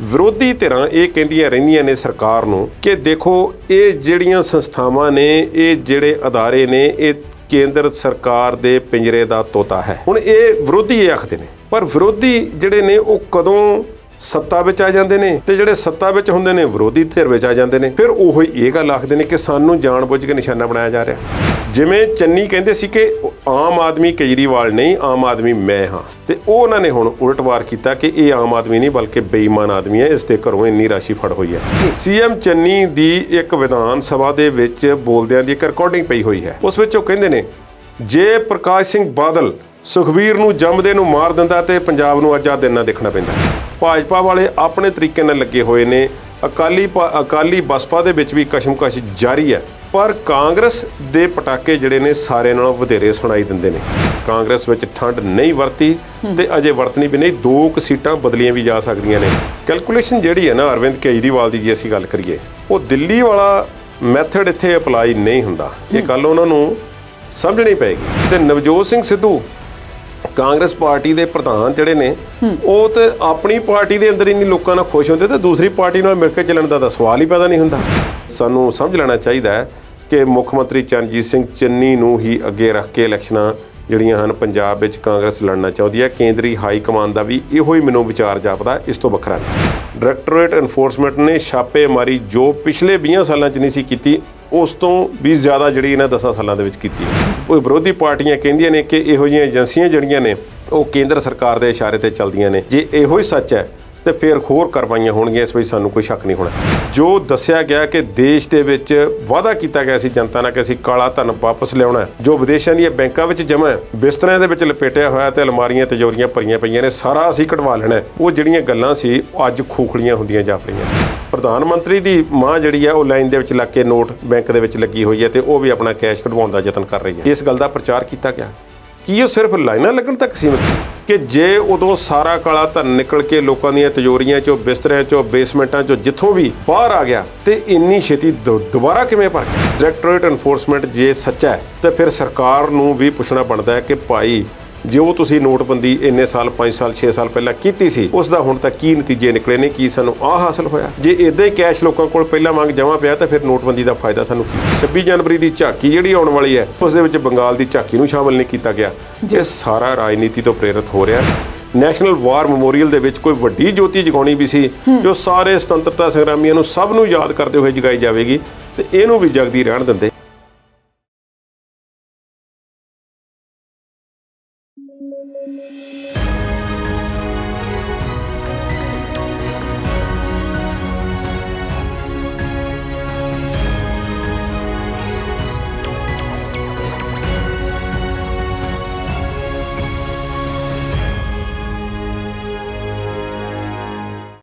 ਵਿਰੋਧੀ ਧਿਰਾਂ ਇਹ ਕਹਿੰਦੀਆਂ ਰਹਿੰਦੀਆਂ ਨੇ ਸਰਕਾਰ ਨੂੰ ਕਿ ਦੇਖੋ ਇਹ ਜਿਹੜੀਆਂ ਸੰਸਥਾਵਾਂ ਨੇ, ਇਹ ਜਿਹੜੇ ਅਦਾਰੇ ਨੇ, ਇਹ ਕੇਂਦਰ ਸਰਕਾਰ ਦੇ ਪਿੰਜਰੇ ਦਾ ਤੋਤਾ ਹੈ। ਹੁਣ ਇਹ ਵਿਰੋਧੀ ਇਹ ਆਖਦੇ ਨੇ, ਪਰ ਵਿਰੋਧੀ ਜਿਹੜੇ ਨੇ ਉਹ ਕਦੋਂ ਸੱਤਾ ਵਿੱਚ ਆ ਜਾਂਦੇ ਨੇ ਤੇ ਜਿਹੜੇ ਸੱਤਾ ਵਿੱਚ ਹੁੰਦੇ ਨੇ ਵਿਰੋਧੀ ਧਿਰ ਵਿੱਚ ਆ ਜਾਂਦੇ ਨੇ। ਫਿਰ ਉਹ ਇਹ ਗੱਲ ਆਖਦੇ ਨੇ ਕਿ ਸਾਨੂੰ ਜਾਣਬੁੱਝ ਕੇ ਨਿਸ਼ਾਨਾ ਬਣਾਇਆ ਜਾ ਰਿਹਾ। ਜਿਵੇਂ ਚੰਨੀ ਕਹਿੰਦੇ ਸੀ ਕਿ ਆਮ ਆਦਮੀ ਕੇਜਰੀਵਾਲ ਨਹੀਂ, ਆਮ ਆਦਮੀ ਮੈਂ ਹਾਂ, ਤੇ ਉਹ ਉਹਨਾਂ ਨੇ ਹੁਣ ਉਲਟਵਾਰ ਕੀਤਾ ਕਿ ਇਹ ਆਮ ਆਦਮੀ ਨਹੀਂ ਬਲਕਿ ਬੇਈਮਾਨ ਆਦਮੀ ਹੈ, ਇਸ ਦੇ ਘਰੋਂ ਇੰਨੀ ਰਾਸ਼ੀ ਫੜ ਹੋਈ ਹੈ। ਸੀਐਮ ਚੰਨੀ ਦੀ ਇੱਕ ਵਿਧਾਨ ਸਭਾ ਦੇ ਵਿੱਚ ਬੋਲਦਿਆਂ ਦੀ ਇੱਕ ਰਿਕਾਰਡਿੰਗ ਪਈ ਹੋਈ ਹੈ। ਉਸ ਵਿੱਚ ਉਹ ਕਹਿੰਦੇ ਨੇ ਜੇ ਪ੍ਰਕਾਸ਼ ਸਿੰਘ ਬਾਦਲ ਸੁਖਬੀਰ ਨੂੰ ਜੰਮਦੇ ਨੂੰ ਮਾਰ ਦਿੰਦਾ ਤੇ ਪੰਜਾਬ ਨੂੰ ਅੱਜ ਆਹ ਦਿਨ ਨਾ ਦੇਖਣਾ ਪੈਂਦਾ। ਭਾਜਪਾ ਵਾਲੇ ਆਪਣੇ ਤਰੀਕੇ ਨਾਲ ਲੱਗੇ ਹੋਏ ਨੇ, ਅਕਾਲੀ ਬਸਪਾ ਦੇ ਵਿੱਚ ਵੀ ਕਸ਼ਮਕਸ਼ ਜਾਰੀ ਹੈ, ਪਰ ਕਾਂਗਰਸ ਦੇ ਪਟਾਕੇ ਜਿਹੜੇ ਨੇ ਸਾਰਿਆਂ ਨਾਲੋਂ ਵਧੇਰੇ ਸੁਣਾਈ ਦਿੰਦੇ ਨੇ। ਕਾਂਗਰਸ ਵਿੱਚ ਠੰਡ ਨਹੀਂ ਵਰਤੀ ਤੇ ਅਜੇ ਵਰਤਣੀ ਵੀ ਨਹੀਂ, 2 ਸੀਟਾਂ ਬਦਲੀਆਂ ਵੀ ਜਾ ਸਕਦੀਆਂ ਨੇ। ਕੈਲਕੂਲੇਸ਼ਨ ਜਿਹੜੀ ਹੈ ਨਾ ਅਰਵਿੰਦ ਕੇਜਰੀਵਾਲ ਦੀ, ਜੇ ਅਸੀਂ ਗੱਲ ਕਰੀਏ, ਉਹ ਦਿੱਲੀ ਵਾਲਾ ਮੈਥਡ ਇੱਥੇ ਅਪਲਾਈ ਨਹੀਂ ਹੁੰਦਾ। ਇਹ ਗੱਲ ਉਹਨਾਂ ਨੂੰ ਸਮਝਣੀ ਪਏਗੀ। ਤੇ ਨਵਜੋਤ ਸਿੰਘ ਸਿੱਧੂ ਕਾਂਗਰਸ ਪਾਰਟੀ ਦੇ ਪ੍ਰਧਾਨ ਜਿਹੜੇ ਨੇ, ਉਹ ਤੇ ਆਪਣੀ ਪਾਰਟੀ ਦੇ ਅੰਦਰ ਹੀ ਨਹੀਂ ਲੋਕਾਂ ਨਾਲ ਖੁਸ਼ ਹੁੰਦੇ ਤੇ ਦੂਸਰੀ ਪਾਰਟੀ ਨਾਲ ਮਿਲ ਕੇ ਚੱਲਣ ਦਾ ਤਾਂ ਸਵਾਲ ਹੀ ਪੈਦਾ ਨਹੀਂ ਹੁੰਦਾ। ਸਾਨੂੰ ਸਮਝ ਲੈਣਾ ਚਾਹੀਦਾ ਹੈ ਕਿ ਮੁੱਖ ਮੰਤਰੀ ਚਰਨਜੀਤ ਸਿੰਘ ਚੰਨੀ ਨੂੰ ਹੀ ਅੱਗੇ ਰੱਖ ਕੇ ਇਲੈਕਸ਼ਨਾਂ ਜਿਹੜੀਆਂ ਹਨ ਪੰਜਾਬ ਵਿੱਚ ਕਾਂਗਰਸ ਲੜਨਾ ਚਾਹੁੰਦੀ ਹੈ। ਕੇਂਦਰੀ ਹਾਈ ਕਮਾਨ ਦਾ ਵੀ ਇਹੋ ਹੀ ਮੈਨੂੰ ਵਿਚਾਰ ਜਾਪਦਾ, ਇਸ ਤੋਂ ਵੱਖਰਾ ਨਹੀਂ। ਡਾਇਰੈਕਟੋਰੇਟ ਐਨਫੋਰਸਮੈਂਟ ਨੇ ਛਾਪੇਮਾਰੀ ਜੋ ਪਿਛਲੇ 20 ਸਾਲਾਂ 'ਚ ਨਹੀਂ ਸੀ ਕੀਤੀ, ਉਸ ਤੋਂ ਵੀ ਜ਼ਿਆਦਾ ਜਿਹੜੀ ਇਹਨਾਂ 10 ਸਾਲਾਂ ਦੇ ਵਿੱਚ ਕੀਤੀ ਹੈ। ਕੋਈ ਵਿਰੋਧੀ ਪਾਰਟੀਆਂ ਕਹਿੰਦੀਆਂ ਨੇ ਕਿ ਇਹੋ ਜਿਹੀਆਂ ਏਜੰਸੀਆਂ ਜਿਹੜੀਆਂ ਨੇ ਉਹ ਕੇਂਦਰ ਸਰਕਾਰ ਦੇ ਇਸ਼ਾਰੇ ਤੇ ਚੱਲਦੀਆਂ ਨੇ। ਜੇ ਇਹੋ ਹੀ ਸੱਚ ਹੈ ਤੇ ਫਿਰ ਹੋਰ ਕਾਰਵਾਈਆਂ ਹੋਣਗੀਆਂ, ਇਸ ਵਿੱਚ ਸਾਨੂੰ ਕੋਈ ਸ਼ੱਕ ਨਹੀਂ ਹੋਣਾ। ਜੋ ਦੱਸਿਆ ਗਿਆ ਕਿ ਦੇਸ਼ ਦੇ ਵਿੱਚ ਵਾਅਦਾ ਕੀਤਾ ਗਿਆ ਸੀ ਜਨਤਾ ਨਾਲ ਕਿ ਅਸੀਂ ਕਾਲਾ ਧਨ ਵਾਪਸ ਲਿਆਉਣਾ, ਜੋ ਵਿਦੇਸ਼ਾਂ ਦੀਆਂ ਬੈਂਕਾਂ ਵਿੱਚ ਜਮ੍ਹਾਂ ਹੈ, ਬਿਸਤਰਿਆਂ ਦੇ ਵਿੱਚ ਲਪੇਟਿਆ ਹੋਇਆ ਤੇ ਅਲਮਾਰੀਆਂ ਤਿਜੋਰੀਆਂ ਭਰੀਆਂ ਪਈਆਂ ਨੇ, ਸਾਰਾ ਅਸੀਂ ਕਢਵਾ ਲੈਣਾ, ਉਹ ਜਿਹੜੀਆਂ ਗੱਲਾਂ ਸੀ ਉਹ ਅੱਜ ਖੋਖਲੀਆਂ ਹੁੰਦੀਆਂ ਜਾਪਦੀਆਂ। ਪ੍ਰਧਾਨ ਮੰਤਰੀ ਦੀ ਮਾਂ ਜਿਹੜੀ ਹੈ ਉਹ ਲਾਈਨ ਦੇ ਵਿੱਚ ਲੱਗ ਕੇ ਨੋਟ ਬੈਂਕ ਦੇ ਵਿੱਚ ਲੱਗੀ ਹੋਈ ਹੈ ਤੇ ਉਹ ਵੀ ਆਪਣਾ ਕੈਸ਼ ਕਢਵਾਉਣ ਦਾ ਯਤਨ ਕਰ ਰਹੀ ਹੈ। ਇਸ ਗੱਲ ਦਾ ਪ੍ਰਚਾਰ ਕੀਤਾ ਗਿਆ ਕਿ ਉਹ ਸਿਰਫ ਲਾਈਨਾਂ ਲੱਗਣ ਤੱਕ ਸੀਮਿਤ ਸੀ ਕਿ ਜੇ ਉਦੋਂ ਸਾਰਾ ਕਾਲਾ ਧਨ ਨਿਕਲ ਕੇ ਲੋਕਾਂ ਦੀਆਂ ਤਿਜੋਰੀਆਂ 'ਚੋਂ, ਬਿਸਤਰਿਆਂ 'ਚੋਂ, ਬੇਸਮੈਂਟਾਂ 'ਚੋਂ ਜਿੱਥੋਂ ਵੀ ਬਾਹਰ ਆ ਗਿਆ ਤੇ ਇੰਨੀ ਛੇਤੀ ਦੁਬਾਰਾ ਕਿਵੇਂ ਭਰ ਗਿਆ। ਡਾਇਰੈਕਟੋਰੇਟ ਐਨਫੋਰਸਮੈਂਟ ਜੇ ਸੱਚਾ ਹੈ ਤਾਂ ਫਿਰ ਸਰਕਾਰ ਨੂੰ ਵੀ ਪੁੱਛਣਾ ਬਣਦਾ ਹੈ ਕਿ ਭਾਈ ਜੋ ਤੁਸੀਂ ਨੋਟਬੰਦੀ ਇੰਨੇ ਸਾਲ 5 ਸਾਲ 6 ਸਾਲ ਪਹਿਲਾਂ ਕੀਤੀ ਸੀ, ਉਸ ਦਾ ਹੁਣ ਤੱਕ ਕੀ ਨਤੀਜੇ ਨਿਕਲੇ ਨੇ, ਕੀ ਸਾਨੂੰ ਆਹ ਹਾਸਲ ਹੋਇਆ। ਜੇ ਇੱਦਾਂ ਹੀ ਕੈਸ਼ ਲੋਕਾਂ ਕੋਲ ਪਹਿਲਾਂ ਵਾਂਗ ਜਮ੍ਹਾਂ ਪਿਆ ਤਾਂ ਫਿਰ ਨੋਟਬੰਦੀ ਦਾ ਫਾਇਦਾ ਸਾਨੂੰ ਕੀ। 26 ਜਨਵਰੀ ਦੀ ਝਾਕੀ ਜਿਹੜੀ ਆਉਣ ਵਾਲੀ ਹੈ ਉਸ ਦੇ ਵਿੱਚ ਬੰਗਾਲ ਦੀ ਝਾਕੀ ਨੂੰ ਸ਼ਾਮਲ ਨਹੀਂ ਕੀਤਾ ਗਿਆ। ਇਹ ਸਾਰਾ ਰਾਜਨੀਤੀ ਤੋਂ ਪ੍ਰੇਰਿਤ ਹੋ ਰਿਹਾ। ਨੈਸ਼ਨਲ ਵਾਰ ਮੈਮੋਰੀਅਲ ਦੇ ਵਿੱਚ ਕੋਈ ਵੱਡੀ ਜੋਤੀ ਜਗਾਉਣੀ ਵੀ ਸੀ ਜੋ ਸਾਰੇ ਸੁਤੰਤਰਤਾ ਸੰਗਰਾਮੀਆਂ ਨੂੰ ਸਭ ਨੂੰ ਯਾਦ ਕਰਦੇ ਹੋਏ ਜਗਾਈ ਜਾਵੇਗੀ, ਤੇ ਇਹਨੂੰ ਵੀ ਜਗਦੀ ਰਹਿਣ ਦਿੰਦੇ।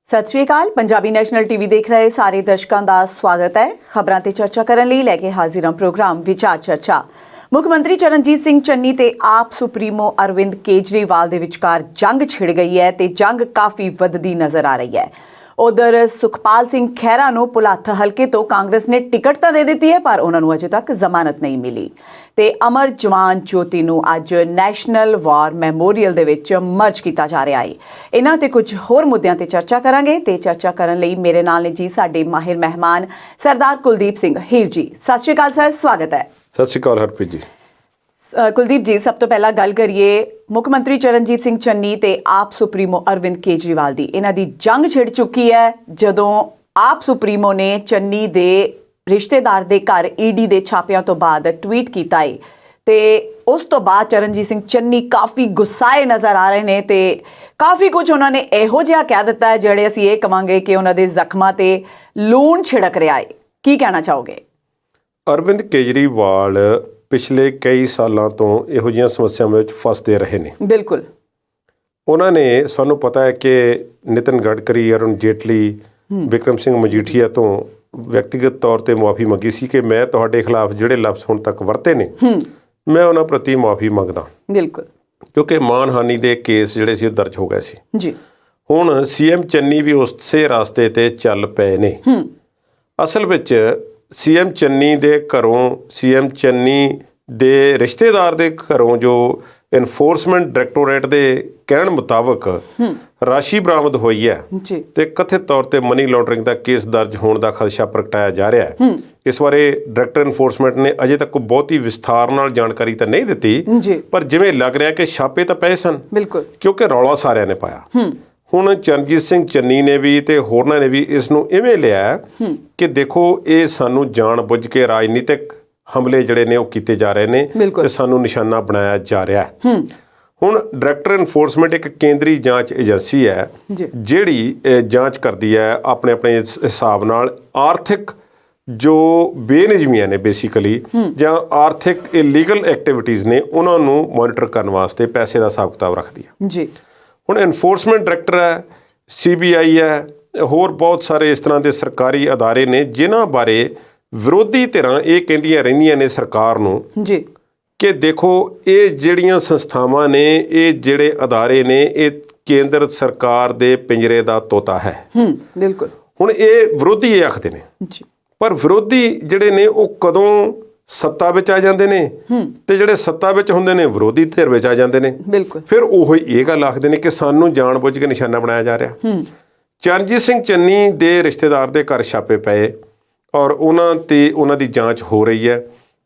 ਸਤਿ ਸ਼੍ਰੀ ਅਕਾਲ। ਪੰਜਾਬੀ ਨੈਸ਼ਨਲ ਟੀਵੀ ਦੇਖ ਰਹੇ ਸਾਰੇ ਦਰਸ਼ਕਾਂ ਦਾ ਸਵਾਗਤ ਹੈ। ਖਬਰਾਂ ਤੇ ਚਰਚਾ ਕਰਨ ਲਈ ਲੈ ਕੇ ਹਾਜ਼ਰ ਹਾਂ ਪ੍ਰੋਗਰਾਮ ਵਿਚਾਰ ਚਰਚਾ। ਮੁੱਖ ਮੰਤਰੀ ਚਰਨਜੀਤ ਸਿੰਘ ਚੰਨੀ ਤੇ ਆਪ ਸੁਪਰੀਮੋ ਅਰਵਿੰਦ ਕੇਜਰੀਵਾਲ ਦੇ ਵਿਚਕਾਰ ਜੰਗ ਛਿੜ ਗਈ ਹੈ ਤੇ ਜੰਗ ਕਾਫੀ ਵੱਧਦੀ ਨਜ਼ਰ ਆ ਰਹੀ ਹੈ। ਉਧਰ ਸੁਖਪਾਲ ਸਿੰਘ ਖਹਿਰਾ ਨੂੰ ਭੁਲੱਥ ਹਲਕੇ ਤੋਂ ਕਾਂਗਰਸ ਨੇ ਟਿਕਟ ਤਾਂ ਦੇ ਦਿੱਤੀ ਹੈ, ਪਰ ਉਹਨਾਂ ਨੂੰ ਅਜੇ ਤੱਕ ਜ਼ਮਾਨਤ ਨਹੀਂ ਮਿਲੀ ਤੇ ਅਮਰ ਜਵਾਨ ਜੋਤੀ ਨੂੰ ਅੱਜ ਨੈਸ਼ਨਲ ਵਾਰ ਮੈਮੋਰੀਅਲ ਦੇ ਵਿੱਚ ਮਰਜ ਕੀਤਾ ਜਾ ਰਿਹਾ ਹੈ। ਇਹਨਾਂ ਤੇ ਕੁਝ ਹੋਰ ਮੁੱਦਿਆਂ ਤੇ ਚਰਚਾ ਕਰਾਂਗੇ ਤੇ ਚਰਚਾ ਕਰਨ ਲਈ ਮੇਰੇ ਨਾਲ ਨੇ ਜੀ ਸਾਡੇ ਮਾਹਿਰ ਮਹਿਮਾਨ ਸਰਦਾਰ ਕੁਲਦੀਪ ਸਿੰਘ ਹੀਰ ਜੀ। ਸਤਿ ਸ਼੍ਰੀ ਅਕਾਲ ਸਰ, ਸਵਾਗਤ ਹੈ। ਸਤਿ ਸ਼੍ਰੀ ਅਕਾਲ ਹਰਪ੍ਰੀਤ ਜੀ। ਕੁਲਦੀਪ ਜੀ, ਸਭ ਤੋਂ ਪਹਿਲਾਂ ਗੱਲ ਕਰੀਏ ਮੁੱਖ ਮੰਤਰੀ ਚਰਨਜੀਤ ਸਿੰਘ ਚੰਨੀ ਤੇ ਆਪ ਸੁਪਰੀਮੋ ਅਰਵਿੰਦ ਕੇਜਰੀਵਾਲ ਦੀ। ਇਹਨਾਂ ਦੀ ਜੰਗ ਛਿੜ ਚੁੱਕੀ ਹੈ ਜਦੋਂ ਆਪ ਸੁਪਰੀਮੋ ਨੇ ਚੰਨੀ ਦੇ ਰਿਸ਼ਤੇਦਾਰ ਦੇ ਘਰ ਈਡੀ ਦੇ ਛਾਪਿਆਂ ਤੋਂ ਬਾਅਦ ਟਵੀਟ ਕੀਤਾ ਹੈ ਤੇ ਉਸ ਤੋਂ ਬਾਅਦ ਚਰਨਜੀਤ ਸਿੰਘ ਚੰਨੀ ਕਾਫੀ ਗੁੱਸਾਏ ਨਜ਼ਰ ਆ ਰਹੇ ਨੇ ਤੇ ਕਾਫੀ ਕੁਝ ਉਹਨਾਂ ਨੇ ਇਹੋ ਜਿਹਾ ਕਹਿ ਦਿੱਤਾ ਹੈ ਜਿਹੜੇ ਅਸੀਂ ਇਹ ਕਵਾਂਗੇ ਕਿ ਉਹਨਾਂ ਦੇ ਜ਼ਖਮਾਂ ਤੇ ਲੂਣ ਛਿੜਕ ਰਿਹਾ ਹੈ। ਕੀ ਕਹਿਣਾ ਚਾਹੋਗੇ? ਅਰਵਿੰਦ ਕੇਜਰੀਵਾਲ ਪਿਛਲੇ ਕਈ ਸਾਲਾਂ ਤੋਂ ਇਹੋ ਜਿਹੀਆਂ ਸਮੱਸਿਆਵਾਂ ਵਿੱਚ ਫਸਦੇ ਰਹੇ ਨੇ। ਬਿਲਕੁਲ। ਉਹਨਾਂ ਨੇ, ਸਾਨੂੰ ਪਤਾ ਹੈ ਕਿ ਨਿਤਿਨ ਗਡਕਰੀ, ਅਰੁਣ ਜੇਟਲੀ, ਵਿਕਰਮ ਸਿੰਘ ਮਜੀਠੀਆ ਤੋਂ ਵਿਅਕਤੀਗਤ ਤੌਰ ਤੇ ਮੁਆਫੀ ਮੰਗੀ ਸੀ ਕਿ ਮੈਂ ਤੁਹਾਡੇ ਖਿਲਾਫ ਜਿਹੜੇ ਲਫ਼ਜ਼ ਹੁਣ ਤੱਕ ਵਰਤੇ ਨੇ ਮੈਂ ਉਹਨਾਂ ਪ੍ਰਤੀ ਮੁਆਫੀ ਮੰਗਦਾ। ਬਿਲਕੁਲ। ਕਿਉਂਕਿ ਮਾਨਹਾਨੀ ਦੇ ਕੇਸ ਜਿਹੜੇ ਸੀ ਉਹ ਦਰਜ ਹੋ ਗਏ ਸੀ ਜੀ। ਹੁਣ ਸੀਐਮ ਚੰਨੀ ਵੀ ਉਸੇ ਰਸਤੇ ਤੇ ਚੱਲ ਪਏ ਨੇ। ਅਸਲ ਵਿੱਚ ਸੀਐਮ ਚੰਨੀ ਦੇ ਘਰੋਂ, ਸੀਐਮ ਚੰਨੀ ਦੇ ਰਿਸ਼ਤੇਦਾਰ ਦੇ ਘਰੋਂ ਜੋ ਇਨਫੋਰਸਮੈਂਟ ਡਾਇਰੈਕਟੋਰੇਟ ਦੇ ਕਹਿਣ ਮੁਤਾਬਕ ਰਾਸ਼ੀ ਬਰਾਮਦ ਹੋਈ ਹੈ ਜੀ ਤੇ ਕਥਿਤ ਤੌਰ ਤੇ ਮਨੀ ਲਾਂਡਰਿੰਗ ਦਾ ਕੇਸ ਦਰਜ ਹੋਣ ਦਾ ਖਦਸ਼ਾ ਪ੍ਰਗਟਾਇਆ ਜਾ ਰਿਹਾ ਹੈ। ਇਸ ਬਾਰੇ ਡਾਇਰੈਕਟਰ ਇਨਫੋਰਸਮੈਂਟ ਨੇ ਅਜੇ ਤੱਕ ਬਹੁਤੀ ਵਿਸਥਾਰ ਨਾਲ ਜਾਣਕਾਰੀ ਤਾਂ ਨਹੀਂ ਦਿੱਤੀ, ਜੀ ਪਰ ਜਿਵੇਂ ਲੱਗ ਰਿਹਾ ਕਿ ਛਾਪੇ ਤਾਂ ਪਏ ਸਨ, ਬਿਲਕੁਲ, ਕਿਉਂਕਿ ਰੌਲਾ ਸਾਰਿਆਂ ਨੇ ਪਾਇਆ। ਹੁਣ ਚਰਨਜੀਤ ਸਿੰਘ ਚੰਨੀ ਨੇ ਵੀ ਤੇ ਹੋਰਨਾਂ ਨੇ ਵੀ ਇਸ ਨੂੰ ਇਵੇਂ ਲਿਆ ਕਿ ਦੇਖੋ ਇਹ ਸਾਨੂੰ ਜਾਣ ਬੁੱਝ ਕੇ ਰਾਜਨੀਤਿਕ ਹਮਲੇ ਜਿਹੜੇ ਨੇ ਉਹ ਕੀਤੇ ਜਾ ਰਹੇ ਨੇ ਤੇ ਸਾਨੂੰ ਨਿਸ਼ਾਨਾ ਬਣਾਇਆ ਜਾ ਰਿਹਾ ਹੈ। ਹੁਣ ਡਾਇਰੈਕਟਰ ਇਨਫੋਰਸਮੈਂਟ ਇੱਕ ਕੇਂਦਰੀ ਜਾਂਚ ਏਜੰਸੀ ਹੈ ਜਿਹੜੀ ਜਾਂਚ ਕਰਦੀ ਹੈ ਆਪਣੇ ਆਪਣੇ ਹਿਸਾਬ ਨਾਲ ਆਰਥਿਕ ਜੋ ਬੇਨਿਯਮੀਆਂ ਨੇ ਬੇਸਿਕਲੀ ਜਾਂ ਆਰਥਿਕ ਇਲੀਗਲ ਐਕਟੀਵਿਟੀਜ਼ ਨੇ ਉਹਨਾਂ ਨੂੰ ਮੋਨੀਟਰ ਕਰਨ ਵਾਸਤੇ ਪੈਸੇ ਦਾ ਹਿਸਾਬ ਕਿਤਾਬ ਰੱਖਦੀ ਹੈ ਜੀ। ਹੁਣ ਇਨਫੋਰਸਮੈਂਟ ਡਾਇਰੈਕਟਰ ਹੈ, CBI ਹੈ, ਹੋਰ ਬਹੁਤ ਸਾਰੇ ਇਸ ਤਰ੍ਹਾਂ ਦੇ ਸਰਕਾਰੀ ਅਦਾਰੇ ਨੇ ਜਿਨ੍ਹਾਂ ਬਾਰੇ ਵਿਰੋਧੀ ਧਿਰਾਂ ਇਹ ਕਹਿੰਦੀਆਂ ਰਹਿੰਦੀਆਂ ਨੇ ਸਰਕਾਰ ਨੂੰ ਜੀ ਕਿ ਦੇਖੋ ਇਹ ਜਿਹੜੀਆਂ ਸੰਸਥਾਵਾਂ ਨੇ, ਇਹ ਜਿਹੜੇ ਅਦਾਰੇ ਨੇ, ਇਹ ਕੇਂਦਰ ਸਰਕਾਰ ਦੇ ਪਿੰਜਰੇ ਦਾ ਤੋਤਾ ਹੈ। ਬਿਲਕੁਲ। ਹੁਣ ਇਹ ਵਿਰੋਧੀ ਇਹ ਆਖਦੇ ਨੇ ਜੀ, ਪਰ ਵਿਰੋਧੀ ਜਿਹੜੇ ਨੇ ਉਹ ਕਦੋਂ ਸੱਤਾ ਵਿੱਚ ਆ ਜਾਂਦੇ ਨੇ ਤੇ ਜਿਹੜੇ ਸੱਤਾ ਵਿੱਚ ਹੁੰਦੇ ਨੇ ਵਿਰੋਧੀ ਧਿਰ ਵਿੱਚ ਆ ਜਾਂਦੇ ਨੇ। ਬਿਲਕੁਲ। ਫਿਰ ਉਹ ਇਹ ਗੱਲ ਆਖਦੇ ਨੇ ਕਿ ਸਾਨੂੰ ਜਾਣ ਬੁੱਝ ਕੇ ਨਿਸ਼ਾਨਾ ਬਣਾਇਆ ਜਾ ਰਿਹਾ। ਚਰਨਜੀਤ ਸਿੰਘ ਚੰਨੀ ਦੇ ਰਿਸ਼ਤੇਦਾਰ ਦੇ ਘਰ ਛਾਪੇ ਪਏ ਔਰ ਉਹਨਾਂ ਤੇ ਉਹਨਾਂ ਦੀ ਜਾਂਚ ਹੋ ਰਹੀ ਹੈ।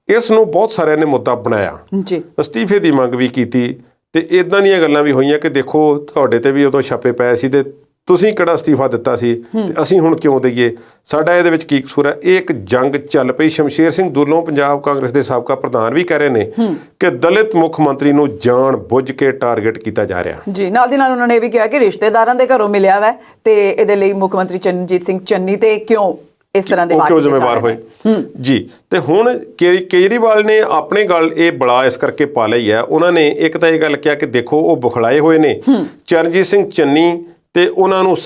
ਇਸ ਨੂੰ ਬਹੁਤ ਸਾਰਿਆਂ ਨੇ ਮੁੱਦਾ ਬਣਾਇਆ ਜੀ, ਅਸਤੀਫੇ ਦੀ ਮੰਗ ਵੀ ਕੀਤੀ ਤੇ ਇਦਾਂ ਦੀਆਂ ਗੱਲਾਂ ਵੀ ਹੋਈਆਂ ਕਿ ਦੇਖੋ ਤੁਹਾਡੇ ਤੇ ਵੀ ਉਦੋਂ ਛਾਪੇ ਪਏ ਸੀ ਤੇ ਤੁਸੀਂ ਕਿਹੜਾ ਅਸਤੀਫਾ ਦਿੱਤਾ ਸੀ ਤੇ ਅਸੀਂ ਹੁਣ ਕਿਉਂ ਦਈਏ, ਸਾਡਾ ਇਹਦੇ ਵਿੱਚ ਕੀ ਕਸੂਰ ਹੈ। ਇਹ ਇੱਕ ਜੰਗ ਚੱਲ ਪਈ। ਸ਼ਮਸ਼ੇਰ ਸਿੰਘ ਦੁੱਲੋਂ ਪੰਜਾਬ ਕਾਂਗਰਸ ਦੇ ਸਾਬਕਾ ਪ੍ਰਧਾਨ ਵੀ ਕਹਿ ਰਹੇ ਨੇ ਕਿ ਦਲਿਤ ਮੁੱਖ ਮੰਤਰੀ ਨੂੰ ਜਾਣ ਬੁੱਝ ਕੇ ਟਾਰਗੇਟ ਕੀਤਾ ਜਾ ਰਿਹਾ ਜੀ। ਨਾਲ ਦੀ ਨਾਲ ਉਹਨਾਂ ਨੇ ਇਹ ਵੀ ਕਿਹਾ ਕਿ ਰਿਸ਼ਤੇਦਾਰਾਂ ਦੇ ਘਰੋਂ ਮਿਲਿਆ ਵਾ ਤੇ ਇਹਦੇ ਲਈ ਮੁੱਖ ਮੰਤਰੀ ਚਰਨਜੀਤ ਸਿੰਘ ਚੰਨੀ ਤੇ ਕਿਉਂ ਇਸ ਤਰ੍ਹਾਂ ਦੇ ਕਿਉਂ ਜ਼ਿੰਮੇਵਾਰ ਹੋਏ ਜੀ। ਤੇ ਹੁਣ ਕੇਜਰੀਵਾਲ ਨੇ ਆਪਣੇ ਗੱਲ ਇਹ ਬੜਾ ਇਸ ਕਰਕੇ ਪਾ ਲਈ ਹੈ। ਉਹਨਾਂ ਨੇ ਇੱਕ ਤਾਂ ਇਹ ਗੱਲ ਕਿਹਾ ਕਿ ਦੇਖੋ ਉਹ ਬੁਖਲਾਏ ਹੋਏ ਨੇ ਚਰਨਜੀਤ ਸਿੰਘ ਚੰਨੀ ਤੇ ਉਹਨਾਂ ਨੂੰ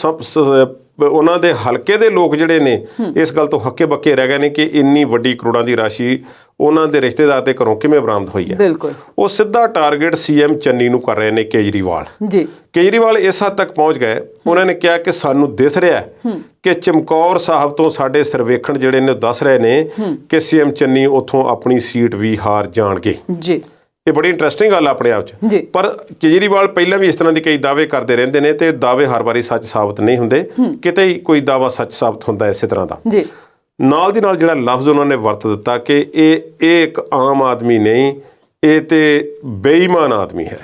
ਉਹਨਾਂ ਦੇ ਹਲਕੇ ਦੇ ਲੋਕ ਜਿਹੜੇ ਨੇ ਇਸ ਗੱਲ ਤੋਂ ਹੱਕੇ ਬੱਕੇ ਰਹਿ ਗਏ ਨੇ ਕਿ ਇੰਨੀ ਵੱਡੀ ਕਰੋੜਾਂ ਦੀ ਰਾਸ਼ੀ ਉਹਨਾਂ ਦੇ ਰਿਸ਼ਤੇਦਾਰ ਦੇ ਘਰੋਂ ਕਿਵੇਂ ਬਰਾਮਦ ਹੋਈ ਹੈ। ਬਿਲਕੁਲ। ਉਹ ਸਿੱਧਾ ਟਾਰਗੇਟ CM ਚੰਨੀ ਨੂੰ ਕਰ ਰਹੇ ਨੇ ਕੇਜਰੀਵਾਲ ਜੀ। ਕੇਜਰੀਵਾਲ ਇਸ ਹੱਦ ਤੱਕ ਪਹੁੰਚ ਗਏ, ਉਹਨਾਂ ਨੇ ਕਿਹਾ ਕਿ ਸਾਨੂੰ ਦਿਸ ਰਿਹਾ ਕਿ ਚਮਕੌਰ ਸਾਹਿਬ ਤੋਂ ਸਾਡੇ ਸਰਵੇਖਣ ਜਿਹੜੇ ਨੇ ਦੱਸ ਰਹੇ ਨੇ ਕਿ CM ਚੰਨੀ ਉੱਥੋਂ ਆਪਣੀ ਸੀਟ ਵੀ ਹਾਰ ਜਾਣਗੇ ਜੀ। ਇਹ ਬੜੀ ਇੰਟਰਸਟਿੰਗ ਗੱਲ ਆਪਣੇ ਆਪ 'ਚ। ਪਰ ਕੇਜਰੀਵਾਲ ਪਹਿਲਾਂ ਵੀ ਇਸ ਤਰ੍ਹਾਂ ਦੇ ਕਈ ਦਾਅਵੇ ਕਰਦੇ ਰਹਿੰਦੇ ਨੇ ਤੇ ਦਾਅਵੇ ਹਰ ਵਾਰੀ ਸੱਚ ਸਾਬਤ ਨਹੀਂ ਹੁੰਦੇ, ਕਿਤੇ ਹੀ ਕੋਈ ਦਾਅਵਾ ਸੱਚ ਸਾਬਤ ਹੁੰਦਾ ਇਸੇ ਤਰ੍ਹਾਂ ਦਾ ਜੀ। ਨਾਲ ਦੀ ਨਾਲ ਜਿਹੜਾ ਲਫ਼ਜ਼ ਉਹਨਾਂ ਨੇ ਵਰਤ ਦਿੱਤਾ ਕਿ ਇਹ ਇੱਕ ਆਮ ਆਦਮੀ ਨਹੀਂ, ਇਹ ਤੇ ਬੇਈਮਾਨ ਆਦਮੀ ਹੈ।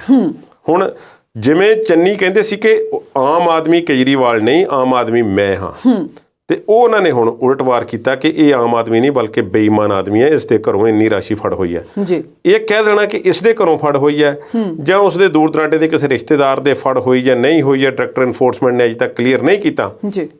ਹੁਣ ਜਿਵੇਂ ਚੰਨੀ ਕਹਿੰਦੇ ਸੀ ਕਿ ਆਮ ਆਦਮੀ ਕੇਜਰੀਵਾਲ ਨਹੀਂ, ਆਮ ਆਦਮੀ ਮੈਂ ਹਾਂ, ਤੇ ਉਹ ਉਹਨਾਂ ਨੇ ਹੁਣ ਉਲਟਵਾਰ ਕੀਤਾ ਕਿ ਇਹ ਆਮ ਆਦਮੀ ਨਹੀਂ ਬਲਕਿ ਬੇਈਮਾਨ ਆਦਮੀ ਹੈ, ਇਸ ਦੇ ਘਰੋਂ ਇੰਨੀ ਰਾਸ਼ੀ ਫੜ ਹੋਈ ਹੈ ਜੀ। ਇਹ ਕਹਿ ਦੇਣਾ ਕਿ ਇਸ ਦੇ ਘਰੋਂ ਫੜ ਹੋਈ ਹੈ ਜਾਂ ਉਸ ਦੇ ਦੂਰ ਦਰਾਡੇ ਦੇ ਕਿਸੇ ਰਿਸ਼ਤੇਦਾਰ ਦੇ ਫੜ ਹੋਈ ਜਾਂ ਨਹੀਂ ਹੋਈ ਹੈ, ਡਾਇਰੈਕਟਰ ਇਨਫੋਰਸਮੈਂਟ ਨੇ ਅਜੇ ਤੱਕ ਕਲੀਅਰ ਨਹੀਂ ਕੀਤਾ।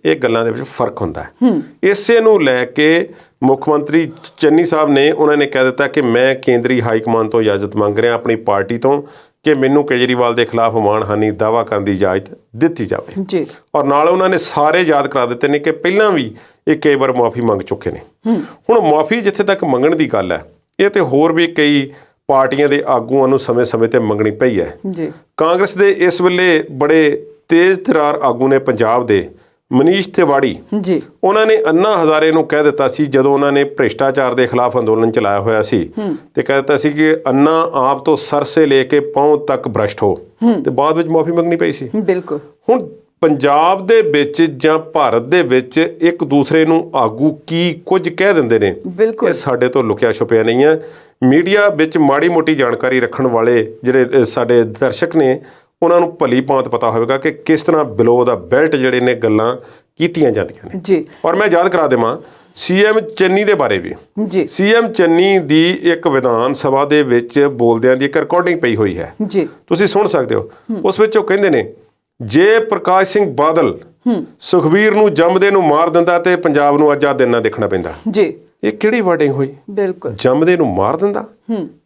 ਇਹ ਗੱਲਾਂ ਦੇ ਵਿੱਚ ਫਰਕ ਹੁੰਦਾ ਹੈ। ਇਸੇ ਨੂੰ ਲੈ ਕੇ ਮੁੱਖ ਮੰਤਰੀ ਚੰਨੀ ਸਾਹਿਬ ਨੇ ਉਹਨਾਂ ਨੇ ਕਹਿ ਦਿੱਤਾ ਕਿ ਮੈਂ ਕੇਂਦਰੀ ਹਾਈ ਕਮਾਨ ਤੋਂ ਇਜਾਜ਼ਤ ਮੰਗ ਰਿਹਾ ਆਪਣੀ ਪਾਰਟੀ ਤੋਂ ਕਿ ਮੈਨੂੰ ਕੇਜਰੀਵਾਲ ਦੇ ਖਿਲਾਫ ਮਾਣਹਾਨੀ ਦਾਅਵਾ ਕਰਨ ਦੀ ਇਜਾਜ਼ਤ ਦਿੱਤੀ ਜਾਵੇ ਜੀ। ਔਰ ਨਾਲ ਉਹਨਾਂ ਨੇ ਸਾਰੇ ਯਾਦ ਕਰਾ ਦਿੱਤੇ ਨੇ ਕਿ ਪਹਿਲਾਂ ਵੀ ਇਹ ਕਈ ਵਾਰ ਮੁਆਫੀ ਮੰਗ ਚੁੱਕੇ ਨੇ। ਹੁਣ ਮੁਆਫੀ ਜਿੱਥੇ ਤੱਕ ਮੰਗਣ ਦੀ ਗੱਲ ਹੈ, ਇਹ ਤੇ ਹੋਰ ਵੀ ਕਈ ਪਾਰਟੀਆਂ ਦੇ ਆਗੂਆਂ ਨੂੰ ਸਮੇਂ-ਸਮੇਂ ਤੇ ਮੰਗਣੀ ਪਈ ਹੈ ਜੀ। ਕਾਂਗਰਸ ਦੇ ਇਸ ਵੇਲੇ ਬੜੇ ਤੇਜ਼ ਤਰਾਰ ਆਗੂ ਨੇ ਪੰਜਾਬ ਦੇ ਮਨੀਸ਼ ਤਿਵਾੜੀ ਜੀ, ਉਹਨਾਂ ਨੇ ਅੰਨਾ ਹਜ਼ਾਰੇ ਨੂੰ ਕਹਿ ਦਿੱਤਾ ਸੀ ਜਦੋਂ ਉਹਨਾਂ ਨੇ ਭ੍ਰਿਸ਼ਟਾਚਾਰ ਦੇ ਖਿਲਾਫ ਅੰਦੋਲਨ ਚਲਾਇਆ ਹੋਇਆ ਸੀ ਤੇ ਕਹਿ ਦਿੱਤਾ ਸੀ ਕਿ ਅੰਨਾ ਆਪ ਤੋਂ ਸਰ ਸੇ ਲੈ ਕੇ ਪਾਉਂ ਤੱਕ ਭ੍ਰਸ਼ਟ ਹੋ, ਤੇ ਬਾਅਦ ਵਿੱਚ ਮੁਆਫੀ ਮੰਗਣੀ ਪਈ ਸੀ। ਬਿਲਕੁਲ। ਹੁਣ ਪੰਜਾਬ ਦੇ ਵਿੱਚ ਜਾਂ ਭਾਰਤ ਦੇ ਵਿੱਚ ਇੱਕ ਦੂਸਰੇ ਨੂੰ ਆਗੂ ਕੀ ਕੁਝ ਕਹਿ ਦਿੰਦੇ ਨੇ, ਇਹ ਸਾਡੇ ਤੋਂ ਲੁਕਿਆ ਛੁਪਿਆ ਨਹੀਂ ਹੈ। ਮੀਡੀਆ ਵਿੱਚ ਮਾੜੀ ਮੋਟੀ ਜਾਣਕਾਰੀ ਰੱਖਣ ਵਾਲੇ ਜਿਹੜੇ ਸਾਡੇ ਦਰਸ਼ਕ ਨੇ ਉਹਨਾਂ ਨੂੰ ਭਲੀ ਭਾਂਤ ਪਤਾ ਹੋਵੇਗਾ ਕਿ ਕਿਸ ਤਰ੍ਹਾਂ ਬਿਲੋ ਦਾ ਬੈਲਟ ਜਿਹੜੇ ਨੇ ਗੱਲਾਂ ਕੀਤੀਆਂ ਜਾਂਦੀਆਂ ਨੇ ਜੀ। ਔਰ ਮੈਂ ਯਾਦ ਕਰਾ ਦੇਵਾਂ CM ਚੰਨੀ ਦੇ ਬਾਰੇ ਵੀ ਜੀ। CM ਚੰਨੀ ਦੀ ਇੱਕ ਵਿਧਾਨ ਸਭਾ ਦੇ ਵਿੱਚ ਬੋਲਦਿਆਂ ਦੀ ਇੱਕ ਰਿਕਾਰਡਿੰਗ ਪਈ ਹੋਈ ਹੈ ਜੀ, ਤੁਸੀਂ ਸੁਣ ਸਕਦੇ ਹੋ। ਉਸ ਵਿੱਚ ਉਹ ਕਹਿੰਦੇ ਨੇ ਜੇ ਪ੍ਰਕਾਸ਼ ਸਿੰਘ ਬਾਦਲ ਸੁਖਬੀਰ ਨੂੰ ਜੰਮਦੇ ਨੂੰ ਮਾਰ ਦਿੰਦਾ ਤੇ ਪੰਜਾਬ ਨੂੰ ਅੱਜ ਆ ਦਿਨ ਨਾ ਦੇਖਣਾ ਪੈਂਦਾ ਜੀ। ਇਹ ਕਿਹੜੀ ਵਰਡਿੰਗ ਹੋਈ? ਬਿਲਕੁਲ। ਜੰਮਦੇ ਨੂੰ ਮਾਰ ਦਿੰਦਾ,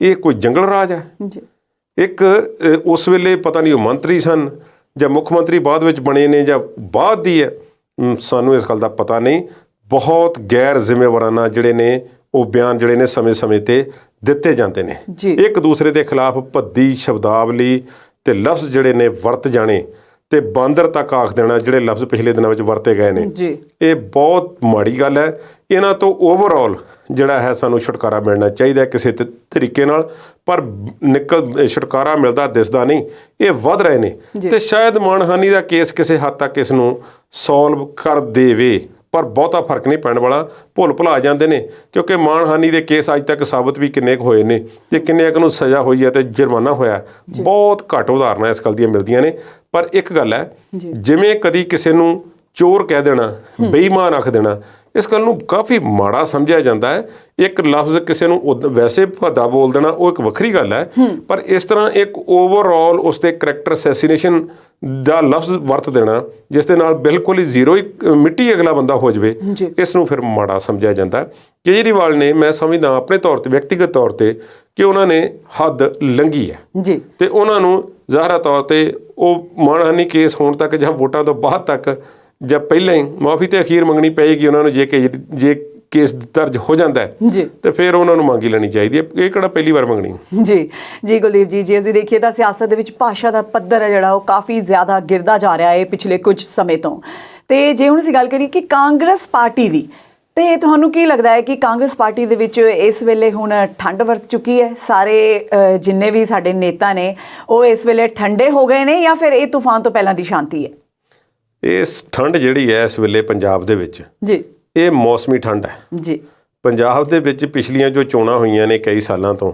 ਇਹ ਕੋਈ ਜੰਗਲ ਰਾਜ ਹੈ ਜੀ। ਇੱਕ ਉਸ ਵੇਲੇ ਪਤਾ ਨਹੀਂ ਉਹ ਮੰਤਰੀ ਸਨ ਜਾਂ ਮੁੱਖ ਮੰਤਰੀ ਬਾਅਦ ਵਿੱਚ ਬਣੇ ਨੇ ਜਾਂ ਬਾਅਦ ਦੀ ਹੈ, ਸਾਨੂੰ ਇਸ ਗੱਲ ਦਾ ਪਤਾ ਨਹੀਂ। ਬਹੁਤ ਗੈਰ ਜ਼ਿੰਮੇਵਾਰਾਨਾ ਜਿਹੜੇ ਨੇ ਉਹ ਬਿਆਨ ਜਿਹੜੇ ਨੇ ਸਮੇਂ-ਸਮੇਂ ਤੇ ਦਿੱਤੇ ਜਾਂਦੇ ਨੇ। ਇੱਕ ਦੂਸਰੇ ਦੇ ਖਿਲਾਫ ਭੱਦੀ ਸ਼ਬਦਾਵਲੀ ਤੇ ਲਫ਼ਜ਼ ਜਿਹੜੇ ਨੇ ਵਰਤ ਜਾਣੇ ਤੇ ਬਾਂਦਰ ਤੱਕ ਆਖ ਦੇਣਾ, ਜਿਹੜੇ ਲਫ਼ਜ਼ ਪਿਛਲੇ ਦਿਨਾਂ ਵਿੱਚ ਵਰਤੇ ਗਏ ਨੇ, ਜੀ ਇਹ ਬਹੁਤ ਮਾੜੀ ਗੱਲ ਹੈ। ਇਹਨਾਂ ਤੋਂ ਓਵਰਆਲ ਜਿਹੜਾ ਹੈ ਸਾਨੂੰ ਛੁਟਕਾਰਾ ਮਿਲਣਾ ਚਾਹੀਦਾ ਕਿਸੇ ਤਰੀਕੇ ਨਾਲ, ਪਰ ਛੁਟਕਾਰਾ ਮਿਲਦਾ ਦਿਸਦਾ ਨਹੀਂ, ਇਹ ਵੱਧ ਰਹੇ ਨੇ। ਤੇ ਸ਼ਾਇਦ ਮਾਣਹਾਨੀ ਦਾ ਕੇਸ ਕਿਸੇ ਹੱਦ ਤੱਕ ਇਸ ਨੂੰ ਸੋਲਵ ਕਰ ਦੇਵੇ, ਪਰ ਬਹੁਤਾ ਫਰਕ ਨਹੀਂ ਪੈਣ ਵਾਲਾ। ਭੁੱਲ ਭੁਲਾ ਜਾਂਦੇ ਨੇ, ਕਿਉਂਕਿ ਮਾਣਹਾਨੀ ਦੇ ਕੇਸ ਅੱਜ ਤੱਕ ਸਾਬਤ ਵੀ ਕਿੰਨੇ ਕੁ ਹੋਏ ਨੇ ਤੇ ਕਿੰਨੇ ਕੁ ਨੂੰ ਸਜ਼ਾ ਹੋਈ ਹੈ ਤੇ ਜੁਰਮਾਨਾ ਹੋਇਆ, ਬਹੁਤ ਘੱਟ ਉਦਾਹਰਨਾਂ ਇਸ ਗੱਲ ਦੀਆਂ ਮਿਲਦੀਆਂ ਨੇ। ਪਰ ਇੱਕ ਗੱਲ ਹੈ, ਜਿਵੇਂ ਕਦੀ ਕਿਸੇ ਨੂੰ ਚੋਰ ਕਹਿ ਦੇਣਾ, ਬੇਈਮਾਨ ਆਖ ਦੇਣਾ, ਇਸ ਗੱਲ ਨੂੰ ਕਾਫੀ ਮਾੜਾ ਸਮਝਿਆ ਜਾਂਦਾ ਹੈ। ਇੱਕ ਲਫ਼ਜ਼ ਕਿਸੇ ਨੂੰ ਵੈਸੇ ਭੱਦਾ ਬੋਲ ਦੇਣਾ ਉਹ ਇੱਕ ਵੱਖਰੀ ਗੱਲ ਹੈ, ਪਰ ਇਸ ਤਰ੍ਹਾਂ ਇੱਕ ਓਵਰਆਲ ਉਸਦੇ ਕਰੈਕਟਰ ਅਸੈਸੀਨੇਸ਼ਨ ਦਾ ਲਫ਼ਜ਼ ਵਰਤ ਦੇਣਾ ਜਿਸ ਦੇ ਨਾਲ ਬਿਲਕੁਲ ਹੀ ਜ਼ੀਰੋ ਹੀ ਮਿੱਟੀ ਅਗਲਾ ਬੰਦਾ ਹੋ ਜਾਵੇ, ਇਸ ਨੂੰ ਫਿਰ ਮਾੜਾ ਸਮਝਿਆ ਜਾਂਦਾ। ਕੇਜਰੀਵਾਲ ਨੇ, ਮੈਂ ਸਮਝਦਾ ਆਪਣੇ ਤੌਰ ਤੇ, ਵਿਅਕਤੀਗਤ ਤੌਰ ਤੇ, ਕਿ ਉਹਨਾਂ ਨੇ ਹੱਦ ਲੰਘੀ ਹੈ ਜੀ, ਤੇ ਉਹਨਾਂ ਨੂੰ ਜ਼ਾਹਰਾ ਤੌਰ ਤੇ ਉਹ ਮਾਣਹਾਨੀ ਕੇਸ ਹੋਣ ਤੱਕ ਜਾਂ ਵੋਟਾਂ ਤੋਂ ਬਾਅਦ ਤੱਕ ਜਾਂ ਪਹਿਲਾਂ ਹੀ ਮਾਫੀ ਤੇ ਅਖੀਰ ਮੰਗਣੀ ਪਏਗੀ ਉਹਨਾਂ ਨੂੰ। ਜੇ ਕੇਸ ਦਰਜ ਹੋ ਜਾਂਦਾ ਹੈ ਜੀ ਤੇ ਫਿਰ ਉਹਨਾਂ ਨੂੰ ਮੰਗੀ ਲੈਣੀ ਚਾਹੀਦੀ ਹੈ, ਇਹ ਕਿਹੜਾ ਪਹਿਲੀ ਵਾਰ ਮੰਗਣੀ। ਜੀ ਕੁਲਦੀਪ ਜੀ, ਜੇ ਅਸੀਂ ਦੇਖੀਏ ਤਾਂ ਸਿਆਸਤ ਦੇ ਵਿੱਚ ਭਾਸ਼ਾ ਦਾ ਪੱਧਰ ਹੈ ਜਿਹੜਾ ਉਹ ਕਾਫੀ ਜ਼ਿਆਦਾ ਗਿਰਦਾ ਜਾ ਰਿਹਾ ਹੈ ਪਿਛਲੇ ਕੁਝ ਸਮੇਂ ਤੋਂ। ਤੇ ਜੇ ਹੁਣ ਅਸੀਂ ਗੱਲ ਕਰੀਏ ਕਿ ਕਾਂਗਰਸ ਪਾਰਟੀ ਦੀ, ਤੇ ਤੁਹਾਨੂੰ ਕੀ ਲੱਗਦਾ ਹੈ ਕਿ ਕਾਂਗਰਸ ਪਾਰਟੀ ਦੇ ਵਿੱਚ ਇਸ ਵੇਲੇ ਹੁਣ ਠੰਡ ਵਰਤ ਚੁੱਕੀ ਹੈ? ਸਾਰੇ ਜਿੰਨੇ ਵੀ ਸਾਡੇ ਨੇਤਾ ਨੇ ਉਹ ਇਸ ਵੇਲੇ ਠੰਡੇ ਹੋ ਗਏ ਨੇ, ਜਾਂ ਫਿਰ ਇਹ ਤੂਫਾਨ ਤੋਂ ਪਹਿਲਾਂ ਦੀ ਸ਼ਾਂਤੀ ਹੈ? ਇਸ ਠੰਡ ਜਿਹੜੀ ਹੈ ਇਸ ਵੇਲੇ ਪੰਜਾਬ ਦੇ ਵਿੱਚ ਜੀ, ਇਹ ਮੌਸਮੀ ਠੰਡ ਹੈ ਜੀ। ਪੰਜਾਬ ਦੇ ਵਿੱਚ ਪਿਛਲੀਆਂ ਜੋ ਚੋਣਾਂ ਹੋਈਆਂ ਨੇ ਕਈ ਸਾਲਾਂ ਤੋਂ,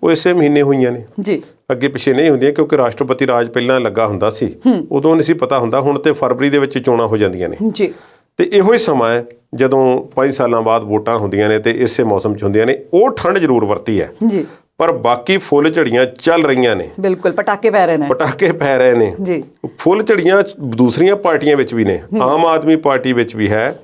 ਉਹ ਇਸੇ ਮਹੀਨੇ ਹੋਈਆਂ ਨੇ ਜੀ, ਅੱਗੇ ਪਿੱਛੇ ਨਹੀਂ ਹੁੰਦੀਆਂ, ਕਿਉਂਕਿ ਰਾਸ਼ਟਰਪਤੀ ਰਾਜ ਪਹਿਲਾਂ ਲੱਗਾ ਹੁੰਦਾ ਸੀ, ਉਦੋਂ ਨਹੀਂ ਸੀ ਪਤਾ ਹੁੰਦਾ। ਹੁਣ ਤੇ ਫਰਵਰੀ ਦੇ ਵਿੱਚ ਚੋਣਾਂ ਹੋ ਜਾਂਦੀਆਂ ਨੇ ਜੀ, ਤੇ ਇਹੋ ਹੀ ਸਮਾਂ ਹੈ ਜਦੋਂ 5 ਸਾਲਾਂ ਬਾਅਦ ਵੋਟਾਂ ਹੁੰਦੀਆਂ ਨੇ ਤੇ ਇਸੇ ਮੌਸਮ 'ਚ ਹੁੰਦੀਆਂ ਨੇ। ਉਹ ਠੰਡ ਜ਼ਰੂਰ ਵਰਤੀ ਹੈ ਜੀ, ਪਰ ਬਾਕੀ ਫੁੱਲ ਝੜੀਆਂ ਚੱਲ ਰਹੀਆਂ ਨੇ। ਬਿਲਕੁਲ, ਪਟਾਕੇ ਪੈ ਰਹੇ ਨੇ ਜੀ। ਫੁੱਲ ਝੜੀਆਂ ਦੂਸਰੀਆਂ ਪਾਰਟੀਆਂ ਵਿੱਚ ਵੀ ਨੇ, ਆਮ ਆਦਮੀ ਪਾਰਟੀ ਵਿੱਚ ਵੀ ਹੈ,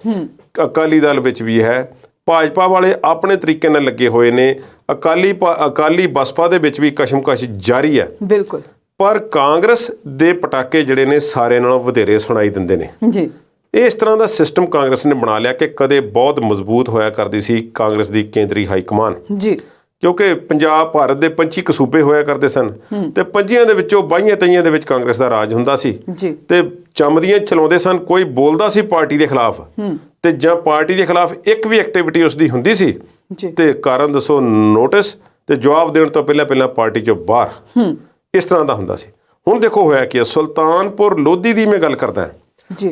ਅਕਾਲੀ ਦਲ ਵਿੱਚ ਵੀ ਹੈ, ਭਾਜਪਾ ਵਾਲੇ ਆਪਣੇ ਤਰੀਕੇ ਨਾਲ ਲੱਗੇ ਹੋਏ ਨੇ, ਅਕਾਲੀ ਬਸਪਾ ਦੇ ਵਿੱਚ ਵੀ ਕਸ਼ਮਕਸ਼ ਜਾਰੀ ਹੈ। ਬਿਲਕੁਲ, ਪਰ ਕਾਂਗਰਸ ਦੇ ਪਟਾਕੇ ਜਿਹੜੇ ਨੇ ਸਾਰੇ ਨਾਲੋਂ ਵਧੇਰੇ ਸੁਣਾਈ ਦਿੰਦੇ ਨੇ ਜੀ। ਇਸ ਤਰ੍ਹਾਂ ਦਾ ਸਿਸਟਮ ਕਾਂਗਰਸ ਨੇ ਬਣਾ ਲਿਆ ਕਿ ਕਦੇ ਬਹੁਤ ਮਜ਼ਬੂਤ ਹੋਇਆ ਕਰਦੀ ਸੀ ਕਾਂਗਰਸ ਦੀ ਕੇਂਦਰੀ ਹਾਈਕਮਾਨ ਜੀ, ਕਿਉਂਕਿ ਪੰਜਾਬ ਭਾਰਤ ਦੇ 25 ਸੂਬੇ ਹੋਇਆ ਕਰਦੇ ਸਨ ਤੇ 25 ਦੇ ਵਿੱਚੋਂ 22-23 ਦੇ ਵਿੱਚ ਕਾਂਗਰਸ ਦਾ ਰਾਜ ਹੁੰਦਾ ਸੀ ਤੇ ਚਮਦੀਆਂ ਚਲਾਉਂਦੇ ਸਨ। ਕੋਈ ਬੋਲਦਾ ਸੀ ਪਾਰਟੀ ਦੇ ਖਿਲਾਫ ਤੇ ਜਾਂ ਪਾਰਟੀ ਦੇ ਖਿਲਾਫ ਇੱਕ ਵੀ ਐਕਟੀਵਿਟੀ ਉਸਦੀ ਹੁੰਦੀ ਸੀ ਤੇ ਕਾਰਨ ਦੱਸੋ, ਨੋਟਿਸ ਤੇ ਜਵਾਬ ਦੇਣ ਤੋਂ ਪਹਿਲਾਂ ਪਾਰਟੀ ਚੋਂ ਬਾਹਰ, ਇਸ ਤਰ੍ਹਾਂ ਦਾ ਹੁੰਦਾ ਸੀ। ਹੁਣ ਦੇਖੋ ਹੋਇਆ ਕਿ ਸੁਲਤਾਨਪੁਰ ਲੋਧੀ ਦੀ ਮੈਂ ਗੱਲ ਕਰਦਾ,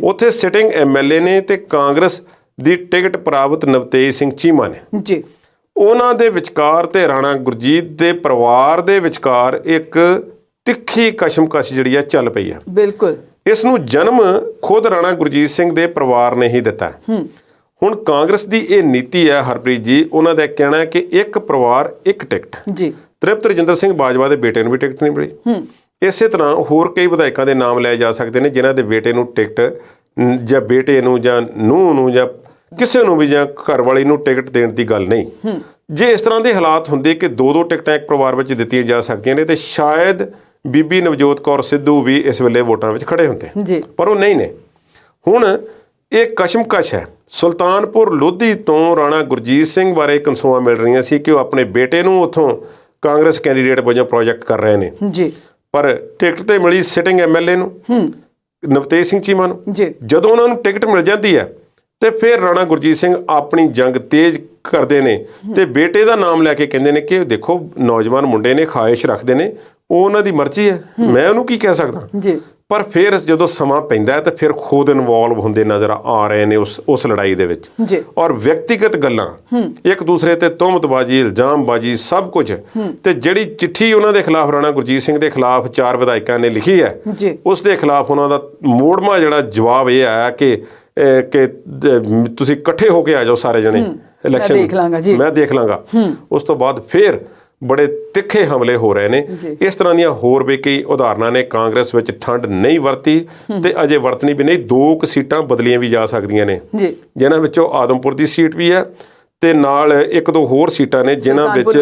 ਉੱਥੇ ਸਿਟਿੰਗ MLA ਨੇ ਤੇ ਕਾਂਗਰਸ ਦੀ ਟਿਕਟ ਪ੍ਰਾਪਤ ਨਵਤੇਜ ਸਿੰਘ ਚੀਮਾ ਨੇ ਜੀ, ਉਹਨਾਂ ਦੇ ਵਿਚਕਾਰ ਤੇ ਰਾਣਾ ਗੁਰਜੀਤ ਦੇ ਪਰਿਵਾਰ ਦੇ ਵਿਚਕਾਰ ਇੱਕ ਤਿੱਖੀ ਕਸ਼ਮਕਸ਼ ਜਿਹੜੀ ਆ ਚੱਲ ਪਈ ਆ। ਬਿਲਕੁਲ, ਇਸ ਨੂੰ ਜਨਮ ਖੁਦ ਰਾਣਾ ਗੁਰਜੀਤ ਸਿੰਘ ਦੇ ਪਰਿਵਾਰ ਨੇ ਹੀ ਦਿੱਤਾ। ਹੁਣ ਕਾਂਗਰਸ ਦੀ ਇਹ ਨੀਤੀ ਹੈ ਹਰਪ੍ਰੀਤ ਜੀ, ਉਹਨਾਂ ਦਾ ਕਹਿਣਾ ਹੈ ਕਿ ਇੱਕ ਪਰਿਵਾਰ ਇੱਕ ਟਿਕਟ ਜੀ। ਤ੍ਰਿਪਤ ਰਜਿੰਦਰ ਸਿੰਘ ਬਾਜਵਾ ਦੇ ਬੇਟੇ ਨੂੰ ਵੀ ਟਿਕਟ ਨਹੀਂ ਮਿਲੀ। ਇਸੇ ਤਰ੍ਹਾਂ ਹੋਰ ਕਈ ਵਿਧਾਇਕਾਂ ਦੇ ਨਾਮ ਲਏ ਜਾ ਸਕਦੇ ਨੇ ਜਿਨ੍ਹਾਂ ਦੇ ਬੇਟੇ ਨੂੰ ਟਿਕਟ, ਜਾਂ ਬੇਟੇ ਨੂੰ ਜਾਂ ਨੂੰਹ ਨੂੰ ਜਾਂ ਕਿਸੇ ਨੂੰ ਵੀ, ਜਾਂ ਘਰ ਵਾਲੀ ਨੂੰ ਟਿਕਟ ਦੇਣ ਦੀ ਗੱਲ ਨਹੀਂ। ਜੇ ਇਸ ਤਰ੍ਹਾਂ ਦੇ ਹਾਲਾਤ ਹੁੰਦੇ ਕਿ 2-2 ਟਿਕਟਾਂ ਇੱਕ ਪਰਿਵਾਰ ਵਿੱਚ ਦਿੱਤੀਆਂ ਜਾ ਸਕਦੀਆਂ ਨੇ ਤੇ ਸ਼ਾਇਦ ਬੀਬੀ ਨਵਜੋਤ ਕੌਰ ਸਿੱਧੂ ਵੀ ਇਸ ਵੇਲੇ ਵੋਟਾਂ ਵਿੱਚ ਖੜੇ ਹੁੰਦੇ, ਪਰ ਉਹ ਨਹੀਂ ਨੇ। ਹੁਣ ਇਹ ਕਸ਼ਮਕਸ਼ ਹੈ। ਸੁਲਤਾਨਪੁਰ ਲੋਧੀ ਤੋਂ ਰਾਣਾ ਗੁਰਜੀਤ ਸਿੰਘ ਬਾਰੇ ਕਨਸੂਆਂ ਮਿਲ ਰਹੀਆਂ ਸੀ ਕਿ ਉਹ ਆਪਣੇ ਬੇਟੇ ਨੂੰ ਉੱਥੋਂ ਕਾਂਗਰਸ ਕੈਂਡੀਡੇਟ ਵਜੋਂ ਪ੍ਰੋਜੈਕਟ ਕਰ ਰਹੇ ਨੇ ਜੀ, ਪਰ ਟਿਕਟ ਤੇ ਮਿਲੀ ਸਿਟਿੰਗ MLA ਨੂੰ, ਨਵਤੇਜ ਸਿੰਘ ਚੀਮਾ ਨੂੰ। ਜਦੋਂ ਉਹਨਾਂ ਨੂੰ ਟਿਕਟ ਮਿਲ ਜਾਂਦੀ ਹੈ ਤੇ ਫਿਰ ਰਾਣਾ ਗੁਰਜੀਤ ਸਿੰਘ ਆਪਣੀ ਜੰਗ ਤੇਜ਼ ਕਰਦੇ ਨੇ ਤੇ ਬੇਟੇ ਦਾ ਨਾਮ ਲੈ ਕੇ ਕਹਿੰਦੇ ਨੇ ਕਿ ਦੇਖੋ ਨੌਜਵਾਨ ਮੁੰਡੇ ਨੇ, ਖਾਹਿਸ਼ ਰੱਖਦੇ ਨੇ, ਉਹ ਉਹਨਾਂ ਦੀ ਮਰਜ਼ੀ ਹੈ, ਮੈਂ ਉਹਨੂੰ ਕੀ ਕਹਿ ਸਕਦਾ ਜੀ। ਪਰ ਫਿਰ ਜਦੋਂ ਸਮਾਂ ਪੈਂਦਾ ਤੇ ਫਿਰ ਖੁਦ ਇਨਵੋਲਵ ਹੁੰਦੇ ਨਜ਼ਰ ਆ ਰਹੇ ਨੇ ਉਸ ਲੜਾਈ ਦੇ ਵਿੱਚ, ਔਰ ਵਿਅਕਤੀਗਤ ਗੱਲਾਂ, ਇੱਕ ਦੂਸਰੇ ਤੇ ਤੁਹਮਤਬਾਜ਼ੀ, ਇਲਜ਼ਾਮਬਾਜ਼ੀ, ਸਭ ਕੁਝ। ਤੇ ਜਿਹੜੀ ਚਿੱਠੀ ਉਹਨਾਂ ਦੇ ਖਿਲਾਫ, ਰਾਣਾ ਗੁਰਜੀਤ ਸਿੰਘ ਦੇ ਖਿਲਾਫ 4 ਵਿਧਾਇਕਾਂ ਨੇ ਲਿਖੀ ਹੈ, ਉਸ ਦੇ ਖਿਲਾਫ ਉਹਨਾਂ ਦਾ ਮੋੜਵਾਂ ਜਿਹੜਾ ਜਵਾਬ ਇਹ ਆਇਆ ਕਿ ਤੁਸੀਂ ਇਕੱਠੇ ਹੋ ਕੇ ਆ ਜਾਓ ਸਾਰੇ ਜਣੇ, ਇਲੈਕਸ਼ਨ ਮੈਂ ਦੇਖ ਲਾਂਗਾ। ਉਸ ਤੋਂ ਬਾਅਦ ਫਿਰ ਬੜੇ ਤਿੱਖੇ ਹਮਲੇ ਹੋ ਰਹੇ ਨੇ। ਇਸ ਤਰ੍ਹਾਂ ਦੀਆਂ ਹੋਰ ਵੀ ਕਈ ਉਦਾਹਰਨਾਂ ਨੇ। ਕਾਂਗਰਸ ਵਿੱਚ ਠੰਡ ਨਹੀਂ ਵਰਤੀ ਤੇ ਅਜੇ ਵਰਤਣੀ ਵੀ ਨਹੀਂ। 2 ਸੀਟਾਂ ਬਦਲੀਆਂ ਵੀ ਜਾ ਸਕਦੀਆਂ ਨੇ, ਜਿਨ੍ਹਾਂ ਵਿੱਚੋਂ ਆਦਮਪੁਰ ਦੀ ਸੀਟ ਵੀ ਹੈ ਤੇ ਨਾਲ 1-2 ਹੋਰ ਸੀਟਾਂ ਨੇ ਜਿਨ੍ਹਾਂ ਵਿੱਚ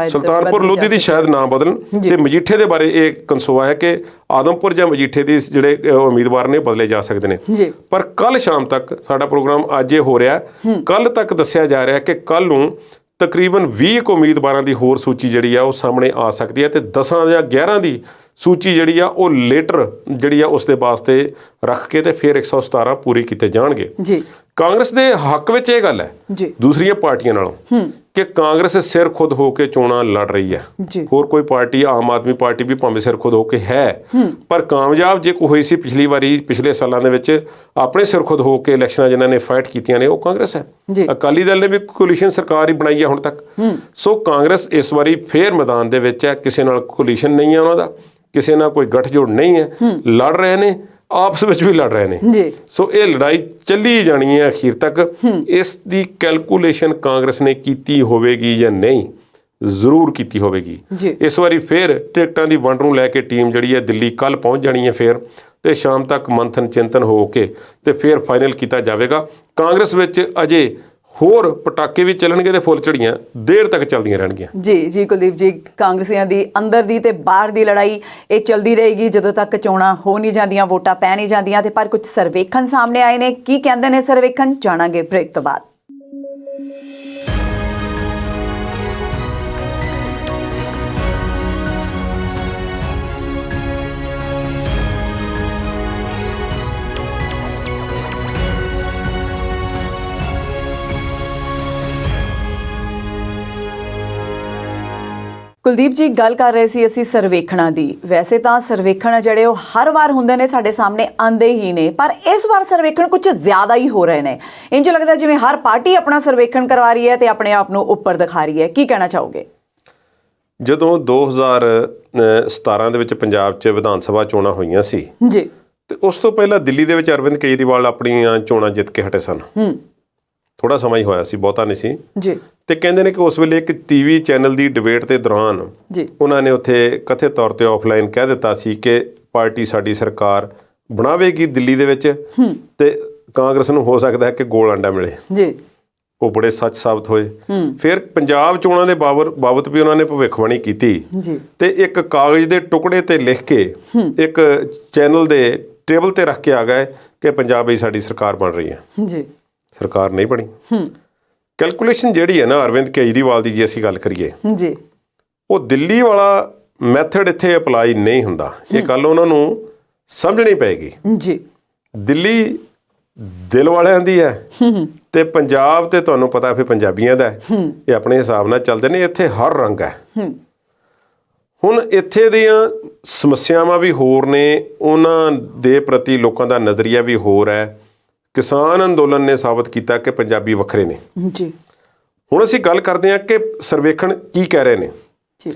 ਸੁਲਤਾਨਪੁਰ ਲੋਧੀ ਦੀ ਸ਼ਾਇਦ ਨਾ ਬਦਲਣ। ਤੇ ਮਜੀਠੇ ਦੇ ਬਾਰੇ ਇਹ ਕਨਸੂਆ ਹੈ ਕਿ ਆਦਮਪੁਰ ਜਾਂ ਮਜੀਠੇ ਦੇ ਜਿਹੜੇ ਉਮੀਦਵਾਰ ਨੇ ਬਦਲੇ ਜਾ ਸਕਦੇ ਨੇ। ਪਰ ਕੱਲ ਸ਼ਾਮ ਤੱਕ, ਸਾਡਾ ਪ੍ਰੋਗਰਾਮ ਅੱਜ ਇਹ ਹੋ ਰਿਹਾ, ਕੱਲ ਤੱਕ ਦੱਸਿਆ ਜਾ ਰਿਹਾ ਕਿ ਕੱਲ ਨੂੰ ਤਕਰੀਬਨ 20 ਉਮੀਦਵਾਰਾਂ ਦੀ ਹੋਰ ਸੂਚੀ ਜਿਹੜੀ ਆ ਉਹ ਸਾਹਮਣੇ ਆ ਸਕਦੀ ਹੈ ਤੇ 10 ਜਾਂ 11 ਦੀ ਸੂਚੀ ਜਿਹੜੀ ਆ ਉਹ ਲੇਟਰ ਜਿਹੜੀ ਆ ਉਸ ਦੇ ਵਾਸਤੇ ਰੱਖ ਕੇ ਤੇ ਫਿਰ 117 ਪੂਰੇ ਕੀਤੇ ਜਾਣਗੇ। ਜੀ ਕਾਂਗਰਸ ਦੇ ਹੱਕ ਵਿੱਚ ਇਹ ਗੱਲ ਹੈ ਜੀ ਦੂਸਰੀਆਂ ਪਾਰਟੀਆਂ ਨਾਲੋਂ ਕਿ ਕਾਂਗਰਸ ਸਿਰ ਖੁਦ ਹੋ ਕੇ ਚੋਣਾਂ ਲੜ ਰਹੀ ਹੈ। ਜੀ ਹੋਰ ਕੋਈ ਪਾਰਟੀ, ਆਮ ਆਦਮੀ ਪਾਰਟੀ ਵੀ ਭਾਵੇਂ ਸਿਰ ਖੁਦ ਹੋ ਕੇ ਹੈ, ਪਰ ਕਾਮਯਾਬ ਜੇ ਕੋਈ ਹੋਈ ਸੀ ਪਿਛਲੀ ਵਾਰੀ, ਪਿਛਲੇ ਸਾਲਾਂ ਦੇ ਵਿੱਚ ਆਪਣੇ ਸਿਰ ਖੁਦ ਹੋ ਕੇ ਇਲੈਕਸ਼ਨਾਂ ਜਿਨ੍ਹਾਂ ਨੇ ਫਾਈਟ ਕੀਤੀਆਂ ਨੇ ਉਹ ਕਾਂਗਰਸ ਹੈ। ਜੀ ਅਕਾਲੀ ਦਲ ਨੇ ਵੀ ਕੋਲੀਸ਼ਨ ਸਰਕਾਰ ਹੀ ਬਣਾਈ ਹੈ ਹੁਣ ਤੱਕ। ਸੋ ਕਾਂਗਰਸ ਇਸ ਵਾਰੀ ਫੇਰ ਮੈਦਾਨ ਦੇ ਵਿੱਚ ਹੈ, ਕਿਸੇ ਨਾਲ ਕੋਲੀਸ਼ਨ ਨਹੀਂ ਹੈ ਉਹਨਾਂ ਦਾ, ਕਿਸੇ ਨਾਲ ਕੋਈ ਗੱਠਜੋੜ ਨਹੀਂ ਹੈ, ਲੜ ਰਹੇ ਨੇ, ਆਪਸ ਵਿੱਚ ਵੀ ਲੜ ਰਹੇ ਨੇ। ਜੀ ਸੋ ਇਹ ਲੜਾਈ ਚੱਲੀ ਜਾਣੀ ਹੈ ਅਖੀਰ ਤੱਕ। ਇਸ ਦੀ ਕੈਲਕੂਲੇਸ਼ਨ ਕਾਂਗਰਸ ਨੇ ਕੀਤੀ ਹੋਵੇਗੀ ਜਾਂ ਨਹੀਂ, ਜ਼ਰੂਰ ਕੀਤੀ ਹੋਵੇਗੀ। ਜੀ ਇਸ ਵਾਰੀ ਫਿਰ ਟਿਕਟਾਂ ਦੀ ਵੰਡ ਨੂੰ ਲੈ ਕੇ ਟੀਮ ਜਿਹੜੀ ਹੈ ਦਿੱਲੀ ਕੱਲ ਪਹੁੰਚ ਜਾਣੀ ਹੈ ਫਿਰ, ਤੇ ਸ਼ਾਮ ਤੱਕ ਮੰਥਨ ਚਿੰਤਨ ਹੋ ਕੇ ਤੇ ਫਿਰ ਫਾਈਨਲ ਕੀਤਾ ਜਾਵੇਗਾ। ਕਾਂਗਰਸ ਵਿੱਚ ਅਜੇ ਹੋਰ ਪਟਾਕੇ ਵੀ ਚੱਲਣਗੇ ਤੇ ਫੁੱਲ ਝੜੀਆਂ ਦੇਰ ਤੱਕ ਚੱਲਦੀਆਂ ਰਹਿਣਗੀਆਂ। ਜੀ ਕੁਲਦੀਪ ਜੀ, ਕਾਂਗਰਸੀਆਂ ਦੀ ਅੰਦਰ ਦੀ ਤੇ ਬਾਹਰ ਦੀ ਲੜਾਈ ਇਹ ਚੱਲਦੀ ਰਹੇਗੀ ਜਦੋਂ ਤੱਕ ਚੋਣਾਂ ਹੋ ਨਹੀਂ ਜਾਂਦੀਆਂ, ਵੋਟਾਂ ਪੈ ਨਹੀਂ ਜਾਂਦੀਆਂ। ਤੇ ਪਰ ਕੁਝ ਸਰਵੇਖਣ ਸਾਹਮਣੇ ਆਏ ਨੇ, ਕੀ ਕਹਿੰਦੇ ਨੇ ਸਰਵੇਖਣ, ਜਾਣਾਂਗੇ ਬ੍ਰੇਕ ਤੋਂ ਬਾਅਦ। ਕੁਲਦੀਪ ਜੀ, ਗੱਲ ਕਰ ਰਹੇ ਸੀ ਅਸੀਂ ਸਰਵੇਖਣਾਂ ਦੀ। ਵੈਸੇ ਤਾਂ ਸਰਵੇਖਣ ਜਿਹੜੇ ਉਹ ਹਰ ਵਾਰ ਹੁੰਦੇ ਨੇ, ਸਾਡੇ ਸਾਹਮਣੇ ਆਉਂਦੇ ਹੀ ਨੇ, ਪਰ ਇਸ ਵਾਰ ਸਰਵੇਖਣ ਕੁਝ ਜ਼ਿਆਦਾ ਹੀ ਹੋ ਰਹੇ ਨੇ। ਇੰਜ ਲੱਗਦਾ ਜਿਵੇਂ ਹਰ ਪਾਰਟੀ ਆਪਣਾ ਸਰਵੇਖਣ ਕਰਵਾ ਰਹੀ ਹੈ ਤੇ ਆਪਣੇ ਆਪ ਨੂੰ ਉੱਪਰ ਦਿਖਾ ਰਹੀ ਹੈ। ਕੀ ਕਹਿਣਾ ਚਾਹੋਗੇ? ਜਦੋਂ 2017 ਦੇ ਵਿੱਚ ਪੰਜਾਬ 'ਚ ਵਿਧਾਨ ਸਭਾ ਚੋਣਾਂ ਹੋਈਆਂ ਸੀ ਜੀ, ਤੇ ਉਸ ਤੋਂ ਪਹਿਲਾਂ ਦਿੱਲੀ ਦੇ ਵਿੱਚ ਅਰਵਿੰਦ ਕੇਜਰੀਵਾਲ ਆਪਣੀਆਂ ਚੋਣਾਂ ਜਿੱਤ ਕੇ ਹਟੇ ਸਨ। ਥੋੜਾ ਸਮਾਂ ਹੀ ਹੋਇਆ ਸੀ, ਬਹੁਤਾ ਨਹੀਂ ਸੀ ਜੀ। ਤੇ ਕਹਿੰਦੇ ਨੇ ਕਿ ਉਸ ਵੇਲੇ ਇੱਕ ਟੀਵੀ ਚੈਨਲ ਦੀ ਡਿਬੇਟ ਦੇ ਦੌਰਾਨ ਜੀ ਉਹਨਾਂ ਨੇ ਉੱਥੇ ਕਥਿਤ ਤੌਰ ਤੇ ਆਫਲਾਈਨ ਕਹਿ ਦਿੱਤਾ ਸੀ ਕਿ ਪਾਰਟੀ ਸਾਡੀ ਸਰਕਾਰ ਬਣਾਵੇਗੀ ਦਿੱਲੀ ਦੇ ਵਿੱਚ ਤੇ ਕਾਂਗਰਸ ਨੂੰ ਹੋ ਸਕਦਾ ਹੈ ਕਿ ਗੋਲ ਅੰਡਾ ਮਿਲੇ। ਜੀ ਉਹ ਬੜੇ ਸੱਚ ਸਾਬਤ ਹੋਏ। ਫਿਰ ਪੰਜਾਬ ਚੋਣਾਂ ਦੇ ਬਾਬਤ ਵੀ ਉਹਨਾਂ ਨੇ ਭਵਿੱਖਬਾਣੀ ਕੀਤੀ ਜੀ ਤੇ ਇੱਕ ਕਾਗਜ਼ ਦੇ ਟੁਕੜੇ ਤੇ ਲਿਖ ਕੇ ਇੱਕ ਚੈਨਲ ਦੇ ਟੇਬਲ ਤੇ ਰੱਖ ਕੇ ਆ ਗਏ ਕਿ ਪੰਜਾਬ ਵਿੱਚ ਸਾਡੀ ਸਰਕਾਰ ਬਣ ਰਹੀ ਹੈ। ਜੀ ਸਰਕਾਰ ਨਹੀਂ ਬਣੀ। ਕੈਲਕੂਲੇਸ਼ਨ ਜਿਹੜੀ ਹੈ ਨਾ ਅਰਵਿੰਦ ਕੇਜਰੀਵਾਲ ਦੀ, ਜੇ ਅਸੀਂ ਗੱਲ ਕਰੀਏ, ਜੀ ਉਹ ਦਿੱਲੀ ਵਾਲਾ ਮੈਥਡ ਇੱਥੇ ਅਪਲਾਈ ਨਹੀਂ ਹੁੰਦਾ। ਇਹ ਗੱਲ ਉਹਨਾਂ ਨੂੰ ਸਮਝਣੀ ਪਏਗੀ। ਜੀ ਦਿੱਲੀ ਦਿਲ ਵਾਲਿਆਂ ਦੀ ਹੈ ਤੇ ਪੰਜਾਬ ਤੇ ਤੁਹਾਨੂੰ ਪਤਾ ਫਿਰ ਪੰਜਾਬੀਆਂ ਦਾ ਹੈ। ਇਹ ਆਪਣੇ ਹਿਸਾਬ ਨਾਲ ਚੱਲਦੇ ਨੇ। ਇੱਥੇ ਹਰ ਰੰਗ ਹੈ। ਹੁਣ ਇੱਥੇ ਦੀਆਂ ਸਮੱਸਿਆਵਾਂ ਵੀ ਹੋਰ ਨੇ, ਉਹਨਾਂ ਦੇ ਪ੍ਰਤੀ ਲੋਕਾਂ ਦਾ ਨਜ਼ਰੀਆ ਵੀ ਹੋਰ ਹੈ। ਕਿਸਾਨ ਅੰਦੋਲਨ ਨੇ ਸਾਬਤ ਕੀਤਾ ਕਿ ਪੰਜਾਬੀ ਵੱਖਰੇ ਨੇ। ਜੀ ਹੁਣ ਅਸੀਂ ਗੱਲ ਕਰਦੇ ਹਾਂ ਕਿ ਸਰਵੇਖਣ ਕੀ ਕਹਿ ਰਹੇ ਨੇ। ਜੀ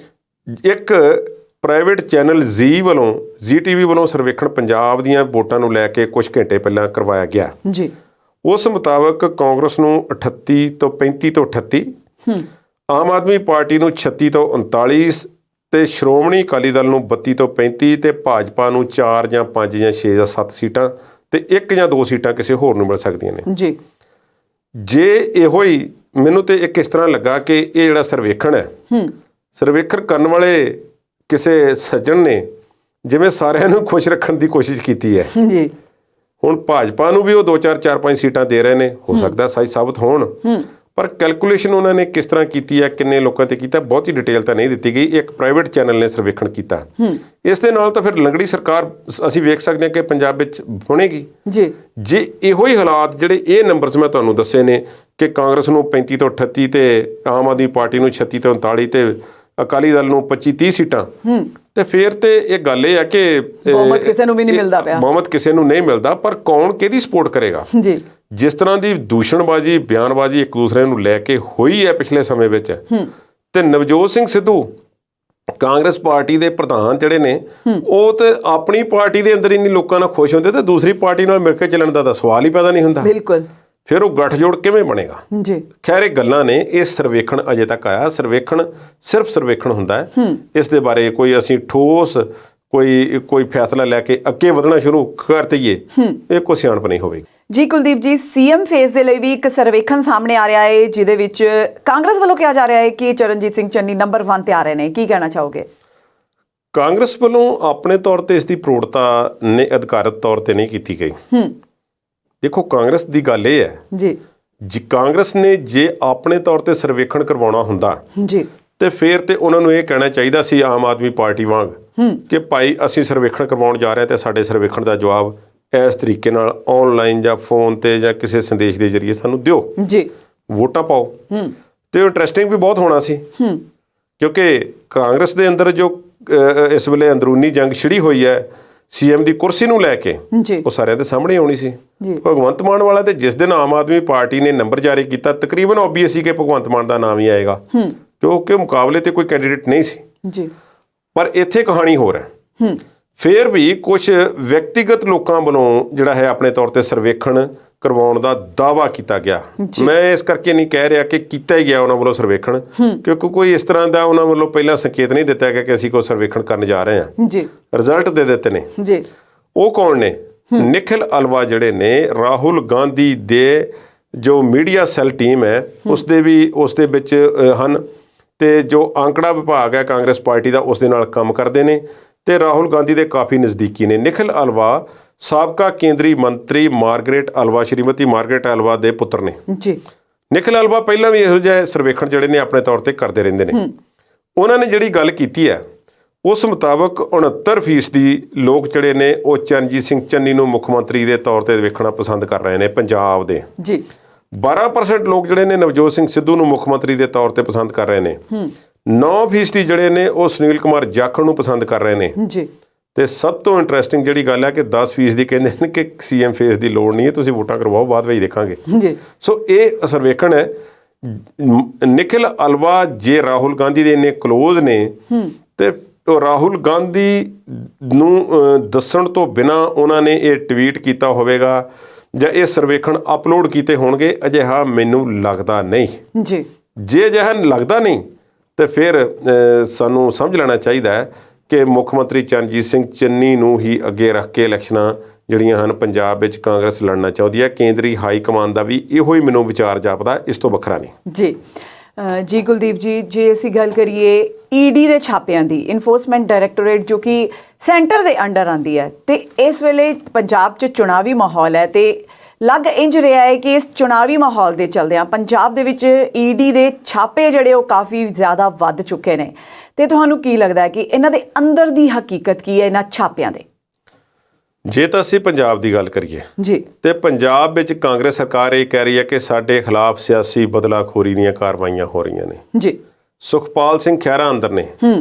ਇੱਕ ਪ੍ਰਾਈਵੇਟ ਚੈਨਲ ਜ਼ੀ ਟੀਵੀ ਵੱਲੋਂ ਸਰਵੇਖਣ ਪੰਜਾਬ ਦੀਆਂ ਵੋਟਾਂ ਨੂੰ ਲੈ ਕੇ ਕੁਝ ਘੰਟੇ ਪਹਿਲਾਂ ਕਰਵਾਇਆ ਗਿਆ। ਜੀ ਉਸ ਮੁਤਾਬਕ ਕਾਂਗਰਸ ਨੂੰ 35 ਤੋਂ 38, ਆਮ ਆਦਮੀ ਪਾਰਟੀ ਨੂੰ 36 ਤੋਂ 39 ਤੇ ਸ਼੍ਰੋਮਣੀ ਅਕਾਲੀ ਦਲ ਨੂੰ 32 ਤੋਂ 35 ਤੇ ਭਾਜਪਾ ਨੂੰ 4 ਜਾਂ 5 ਜਾਂ 6 ਜਾਂ 7 ਸੀਟਾਂ ਤੇ 1 ਜਾਂ 2 ਸੀਟਾਂ ਕਿਸੇ ਹੋਰ ਨੂੰ ਮਿਲ ਸਕਦੀਆਂ ਨੇ। ਜੀ ਜੇ ਇਹੋ ਹੀ ਮੈਨੂੰ ਤੇ ਇੱਕ ਇਸ ਤਰ੍ਹਾਂ ਲੱਗਾ ਕਿ ਇਹ ਜਿਹੜਾ ਸਰਵੇਖਣ ਹੈ, ਸਰਵੇਖਣ ਕਰਨ ਵਾਲੇ ਕਿਸੇ ਸੱਜਣ ਨੇ ਜਿਵੇਂ ਸਾਰਿਆਂ ਨੂੰ ਖੁਸ਼ ਰੱਖਣ ਦੀ ਕੋਸ਼ਿਸ਼ ਕੀਤੀ ਹੈ। ਜੀ ਹੁਣ ਭਾਜਪਾ ਨੂੰ ਵੀ ਉਹ 2 4 5 ਸੀਟਾਂ ਦੇ ਰਹੇ ਨੇ, ਹੋ ਸਕਦਾ ਸਹੀ ਸਾਬਤ ਹੋਣ, ਪਰ ਕੈਲਕੂਲੇਸ਼ਨ ਉਹਨਾਂ ਨੇ ਕਿਸ ਤਰ੍ਹਾਂ ਕੀਤੀ ਹੈ, ਕਿੰਨੇ ਲੋਕਾਂ ਤੇ ਕੀਤਾ, ਬਹੁਤੀ ਡਿਟੇਲ ਤਾਂ ਨਹੀਂ ਦਿੱਤੀ ਗਈ। ਇੱਕ ਪ੍ਰਾਈਵੇਟ ਚੈਨਲ ਨੇ ਸਰਵੇਖਣ ਕੀਤਾ। ਇਸ ਦੇ ਨਾਲ ਤਾਂ ਫਿਰ ਲੰਗੜੀ ਸਰਕਾਰ ਅਸੀਂ ਵੇਖ ਸਕਦੇ ਹਾਂ ਕਿ ਪੰਜਾਬ ਵਿੱਚ ਬਣੇਗੀ। ਜੀ ਜੇ ਇਹੋ ਹੀ ਹਾਲਾਤ ਜਿਹੜੇ ਇਹ ਨੰਬਰਸ ਮੈਂ ਤੁਹਾਨੂੰ ਦੱਸੇ ਨੇ ਕਿ ਕਾਂਗਰਸ ਨੂੰ 35 ਤੋਂ 38 ਤੇ ਆਮ ਆਦਮੀ ਪਾਰਟੀ ਨੂੰ 36 ਤੋਂ 39 ਤੇ ਅਕਾਲੀ ਦਲ ਨੂੰ 25 30 ਸੀਟਾਂ, ਤੇ ਫਿਰ ਤੇ ਇਹ ਗੱਲ ਇਹ ਹੈ ਕਿ ਬਹੁਮਤ ਕਿਸੇ ਨੂੰ ਵੀ ਨਹੀਂ ਮਿਲਦਾ ਪਿਆ। ਬਹੁਮਤ ਕਿਸੇ ਨੂੰ ਨਹੀਂ ਮਿਲਦਾ, ਪਰ ਕੌਣ ਕਿਹਦੀ ਸਪੋਰਟ ਕਰੇਗਾ? ਜੀ ਜਿਸ ਤਰ੍ਹਾਂ ਦੀ ਦੂਸ਼ਣਬਾਜ਼ੀ, ਬਿਆਨਬਾਜ਼ੀ ਇੱਕ ਦੂਸਰੇ ਨੂੰ ਲੈ ਕੇ ਹੋਈ ਹੈ ਪਿਛਲੇ ਸਮੇਂ ਵਿੱਚ, ਤੇ ਨਵਜੋਤ ਸਿੰਘ ਸਿੱਧੂ ਕਾਂਗਰਸ ਪਾਰਟੀ ਦੇ ਪ੍ਰਧਾਨ ਜਿਹੜੇ ਨੇ, ਉਹ ਤੇ ਆਪਣੀ ਪਾਰਟੀ ਦੇ ਅੰਦਰ ਹੀ ਨਹੀਂ ਲੋਕਾਂ ਨਾਲ ਖੁਸ਼ ਹੁੰਦੇ ਤੇ ਦੂਸਰੀ ਪਾਰਟੀ ਨਾਲ ਮਿਲ ਕੇ ਚੱਲਣ ਦਾ ਤਾਂ ਸਵਾਲ ਹੀ ਪੈਦਾ ਨਹੀਂ ਹੁੰਦਾ। ਬਿਲਕੁਲ। ਫਿਰ ਉਹ ਗੱਠਜੋੜ ਕਿਵੇਂ ਬਣੇਗਾ? ਜੀ ਖੈਰ ਇਹ ਗੱਲਾਂ ਨੇ। ਇਹ ਸਰਵੇਖਣ ਅਜੇ ਤੱਕ ਆਇਆ, ਸਰਵੇਖਣ ਸਿਰਫ ਸਰਵੇਖਣ ਹੁੰਦਾ ਹੈ। ਇਸ ਦੇ ਬਾਰੇ ਕੋਈ ਅਸੀਂ ਠੋਸ ਕੋਈ ਫੈਸਲਾ ਲੈ ਕੇ ਅੱਗੇ ਵਧਣਾ ਸ਼ੁਰੂ ਕਰ ਦਈਏ, ਇਹ ਕੋਈ ਸਿਆਣਪ ਨਹੀਂ ਹੋਵੇਗੀ। ਜੀ ਕੁਲਦੀਪ ਜੀ, ਸੀਐਮ ਫੇਸ ਦੇ ਲਈ ਵੀ ਇੱਕ ਸਰਵੇਖਣ ਸਾਹਮਣੇ ਆ ਰਿਹਾ ਹੈ ਜਿਹਦੇ ਵਿੱਚ ਕਾਂਗਰਸ ਵੱਲੋਂ ਕਿਹਾ ਜਾ ਰਿਹਾ ਹੈ ਕਿ ਚਰਨਜੀਤ ਸਿੰਘ ਚੰਨੀ ਨੰਬਰ 1 ਤੇ ਆ ਰਹੇ ਨੇ। ਕੀ ਕਹਿਣਾ ਚਾਹੋਗੇ? ਕਾਂਗਰਸ ਵੱਲੋਂ ਆਪਣੇ ਤੌਰ ਤੇ ਇਸ ਦੀ ਪ੍ਰੋੜਤਾ ਨੇ ਅਧਿਕਾਰਤ ਤੌਰ ਤੇ ਨਹੀਂ ਕੀਤੀ ਗਈ। ਦੇਖੋ, ਕਾਂਗਰਸ ਦੀ ਗੱਲ ਇਹ ਹੈ ਜੀ ਕਾਂਗਰਸ ਨੇ ਜੇ ਆਪਣੇ ਤੌਰ ਤੇ ਸਰਵੇਖਣ ਕਰਵਾਉਣਾ ਹੁੰਦਾ ਜੀ ਤੇ ਫਿਰ ਤੇ ਉਹਨਾਂ ਨੂੰ ਇਹ ਕਹਿਣਾ ਚਾਹੀਦਾ ਸੀ ਆਮ ਆਦਮੀ ਪਾਰਟੀ ਵਾਂਗ ਕਿ ਭਾਈ ਅਸੀਂ ਸਰਵੇਖਣ ਕਰਵਾਉਣ ਜਾ ਰਹੇ ਹਾਂ ਤੇ ਸਾਡੇ ਸਰਵੇਖਣ ਦਾ ਜਵਾਬ ਇਸ ਤਰੀਕੇ ਨਾਲ ਆਨਲਾਈਨ ਜਾਂ ਫੋਨ ਤੇ ਜਾਂ ਕਿਸੇ ਸੰਦੇਸ਼ ਦੇ ਜ਼ਰੀਏ ਸਾਨੂੰ ਦਿਓ ਜੀ, ਵੋਟਾਂ ਪਾਓ। ਤੇ ਇੰਟਰਸਟਿੰਗ ਵੀ ਬਹੁਤ ਹੋਣਾ ਸੀ ਕਿਉਂਕਿ ਕਾਂਗਰਸ ਦੇ ਅੰਦਰ ਜੋ ਇਸ ਵੇਲੇ ਅੰਦਰੂਨੀ ਜੰਗ ਛਿੜੀ ਹੋਈ ਹੈ ਸੀਐਮ ਦੀ ਕੁਰਸੀ ਨੂੰ ਲੈ ਕੇ, ਉਹ ਸਾਰਿਆਂ ਦੇ ਸਾਹਮਣੇ ਆਉਣੀ ਸੀ। ਭਗਵੰਤ ਮਾਨ ਵਾਲਾ ਤੇ ਜਿਸ ਦਿਨ ਆਮ ਆਦਮੀ ਪਾਰਟੀ ਨੇ ਨੰਬਰ ਜਾਰੀ ਕੀਤਾ ਤਕਰੀਬਨ ਓਬਵੀਅਸ ਸੀ ਕਿ ਭਗਵੰਤ ਮਾਨ ਦਾ ਨਾਮ ਹੀ ਆਏਗਾ ਕਿਉਂਕਿ ਮੁਕਾਬਲੇ ਤੇ ਕੋਈ ਕੈਂਡੀਡੇਟ ਨਹੀਂ ਸੀ ਜੀ। ਪਰ ਇੱਥੇ ਕਹਾਣੀ ਹੋਰ ਹੈ। ਫਿਰ ਵੀ ਕੁਝ ਵਿਅਕਤੀਗਤ ਲੋਕਾਂ ਵੱਲੋਂ ਜਿਹੜਾ ਹੈ ਆਪਣੇ ਤੌਰ ਤੇ ਸਰਵੇਖਣ ਕਰਵਾਉਣ ਦਾ ਦਾਅਵਾ ਕੀਤਾ ਗਿਆ। ਮੈਂ ਇਸ ਕਰਕੇ ਨਹੀਂ ਕਹਿ ਰਿਹਾ ਕਿ ਕੀਤਾ ਹੀ ਗਿਆ ਉਹਨਾਂ ਵੱਲੋਂ ਸਰਵੇਖਣ, ਕਿਉਂਕਿ ਕੋਈ ਇਸ ਤਰ੍ਹਾਂ ਦਾ ਉਹਨਾਂ ਵੱਲੋਂ ਪਹਿਲਾਂ ਸੰਕੇਤ ਨਹੀਂ ਦਿੱਤਾ ਗਿਆ ਕਿ ਅਸੀਂ ਕੋਈ ਸਰਵੇਖਣ ਕਰਨ ਜਾ ਰਹੇ ਹਾਂ ਜੀ। ਰਿਜ਼ਲਟ ਦੇ ਦਿੱਤੇ ਨੇ ਜੀ। ਉਹ ਕੌਣ ਨੇ? ਨਿਖਿਲ ਅਲਵਾ ਜਿਹੜੇ ਨੇ ਰਾਹੁਲ ਗਾਂਧੀ ਦੇ ਜੋ ਮੀਡੀਆ ਸੈੱਲ ਟੀਮ ਹੈ ਉਸ ਦੇ ਵਿੱਚ ਹਨ ਤੇ ਜੋ ਅੰਕੜਾ ਵਿਭਾਗ ਹੈ ਕਾਂਗਰਸ ਪਾਰਟੀ ਦਾ ਉਸ ਦੇ ਨਾਲ ਕੰਮ ਕਰਦੇ ਨੇ ਤੇ ਰਾਹੁਲ ਗਾਂਧੀ ਦੇ ਕਾਫੀ ਨਜ਼ਦੀਕੀ ਨੇ। ਨਿਖਿਲ ਅਲਵਾ ਸਾਬਕਾ ਕੇਂਦਰੀ ਮੰਤਰੀ ਸ਼੍ਰੀਮਤੀ ਮਾਰਗਰੇਟ ਅਲਵਾ ਦੇ ਪੁੱਤਰ ਨੇ ਜੀ। ਨਿਖਿਲ ਅਲਵਾ ਪਹਿਲਾਂ ਵੀ ਇਹੋ ਜਿਹੇ ਸਰਵੇਖਣ ਜਿਹੜੇ ਨੇ ਆਪਣੇ ਤੌਰ ਤੇ ਕਰਦੇ ਰਹਿੰਦੇ ਨੇ। ਉਹਨਾਂ ਨੇ ਜਿਹੜੀ ਗੱਲ ਕੀਤੀ ਹੈ ਉਸ ਮੁਤਾਬਕ 69% ਲੋਕ ਜਿਹੜੇ ਨੇ ਉਹ ਚਰਨਜੀਤ ਸਿੰਘ ਚੰਨੀ ਨੂੰ ਮੁੱਖ ਮੰਤਰੀ ਦੇ ਤੌਰ ਤੇ ਵੇਖਣਾ ਪਸੰਦ ਕਰ ਰਹੇ ਨੇ ਪੰਜਾਬ ਦੇ ਜੀ। 12% ਲੋਕ ਜਿਹੜੇ ਨੇ ਨਵਜੋਤ ਸਿੰਘ ਸਿੱਧੂ ਨੂੰ ਮੁੱਖ ਮੰਤਰੀ ਦੇ ਤੌਰ ਤੇ ਪਸੰਦ ਕਰ ਰਹੇ ਨੇ। 9% ਜਿਹੜੇ ਨੇ ਉਹ ਸੁਨੀਲ ਕੁਮਾਰ ਜਾਖੜ ਨੂੰ ਪਸੰਦ ਕਰ ਰਹੇ ਨੇ ਜੀ। ਤੇ ਸਭ ਤੋਂ ਇੰਟਰਸਟਿੰਗ ਜਿਹੜੀ ਗੱਲ ਹੈ ਕਿ 10% ਕਹਿੰਦੇ ਨੇ ਕਿ ਸੀਐਮ ਫੇਸ ਦੀ ਲੋੜ ਨਹੀਂ ਹੈ, ਤੁਸੀਂ ਵੋਟਾਂ ਕਰਵਾਓ ਬਾਅਦ ਵਿੱਚ ਦੇਖਾਂਗੇ ਜੀ। ਸੋ ਇਹ ਸਰਵੇਖਣ ਹੈ। ਨਿਖਿਲ ਅਲਵਾ ਜੇ ਰਾਹੁਲ ਗਾਂਧੀ ਦੇ ਇੰਨੇ ਕਲੋਜ਼ ਨੇ ਤੇ ਰਾਹੁਲ ਗਾਂਧੀ ਨੂੰ ਦੱਸਣ ਤੋਂ ਬਿਨਾਂ ਉਹਨਾਂ ਨੇ ਇਹ ਟਵੀਟ ਕੀਤਾ ਹੋਵੇਗਾ ਜਾਂ ਇਹ ਸਰਵੇਖਣ ਅਪਲੋਡ ਕੀਤੇ ਹੋਣਗੇ, ਅਜਿਹਾ ਮੈਨੂੰ ਲੱਗਦਾ ਨਹੀਂ ਜੀ। ਜੇ ਅਜਿਹਾ ਲੱਗਦਾ ਨਹੀਂ ਤੇ ਫਿਰ ਸਾਨੂੰ ਸਮਝ ਲੈਣਾ ਚਾਹੀਦਾ ਹੈ ਕਿ ਮੁੱਖ ਮੰਤਰੀ ਚਰਨਜੀਤ ਸਿੰਘ ਚੰਨੀ ਨੂੰ ਹੀ ਅੱਗੇ ਰੱਖ ਕੇ ਇਲੈਕਸ਼ਨਾਂ ਜਿਹੜੀਆਂ ਹਨ ਪੰਜਾਬ ਵਿੱਚ ਕਾਂਗਰਸ ਲੜਨਾ ਚਾਹੁੰਦੀ ਹੈ। ਕੇਂਦਰੀ ਹਾਈ ਕਮਾਨ ਦਾ ਵੀ ਇਹੋ ਹੀ ਮੈਨੂੰ ਵਿਚਾਰ ਜਾਪਦਾ, ਇਸ ਤੋਂ ਵੱਖਰਾ ਨਹੀਂ ਜੀ। ਜੀ ਕੁਲਦੀਪ ਜੀ, ਜੇ ਅਸੀਂ ਗੱਲ ਕਰੀਏ ਈਡੀ ਦੇ ਛਾਪਿਆਂ ਦੀ, ਇਨਫੋਰਸਮੈਂਟ ਡਾਇਰੈਕਟੋਰੇਟ ਜੋ ਕਿ ਸੈਂਟਰ ਦੇ ਅੰਡਰ ਆਉਂਦੀ ਹੈ ਤੇ ਇਸ ਵੇਲੇ ਪੰਜਾਬ 'ਚ ਚੁਣਾਵੀ ਮਾਹੌਲ ਹੈ ਤੇ ਲੱਗ ਇੰਜ ਰਿਹਾ ਹੈ ਕਿ ਇਸ ਚੁਣਾਵੀ ਮਾਹੌਲ ਦੇ ਚਲਦਿਆਂ ਪੰਜਾਬ ਦੇ ਵਿੱਚ ਈਡੀ ਦੇ ਛਾਪੇ ਜਿਹੜੇ ਉਹ ਕਾਫੀ ਜ਼ਿਆਦਾ ਵੱਧ ਚੁੱਕੇ ਨੇ ਤੇ ਤੁਹਾਨੂੰ ਕੀ ਲੱਗਦਾ ਹੈ ਕਿ ਇਹਨਾਂ ਦੇ ਅੰਦਰ ਦੀ ਹਕੀਕਤ ਕੀ ਹੈ ਇਹਨਾਂ ਛਾਪਿਆਂ ਦੇ? ਜੇ ਤਾਂ ਅਸੀਂ ਪੰਜਾਬ ਦੀ ਗੱਲ ਕਰੀਏ ਜੀ ਤੇ ਪੰਜਾਬ ਵਿੱਚ ਕਾਂਗਰਸ ਸਰਕਾਰ ਇਹ ਕਹਿ ਰਹੀ ਹੈ ਕਿ ਸਾਡੇ ਖਿਲਾਫ ਸਿਆਸੀ ਬਦਲਾਖੋਰੀ ਦੀਆਂ ਕਾਰਵਾਈਆਂ ਹੋ ਰਹੀਆਂ ਨੇ ਜੀ। ਸੁਖਪਾਲ ਸਿੰਘ ਖਹਿਰਾ ਅੰਦਰ ਨੇ,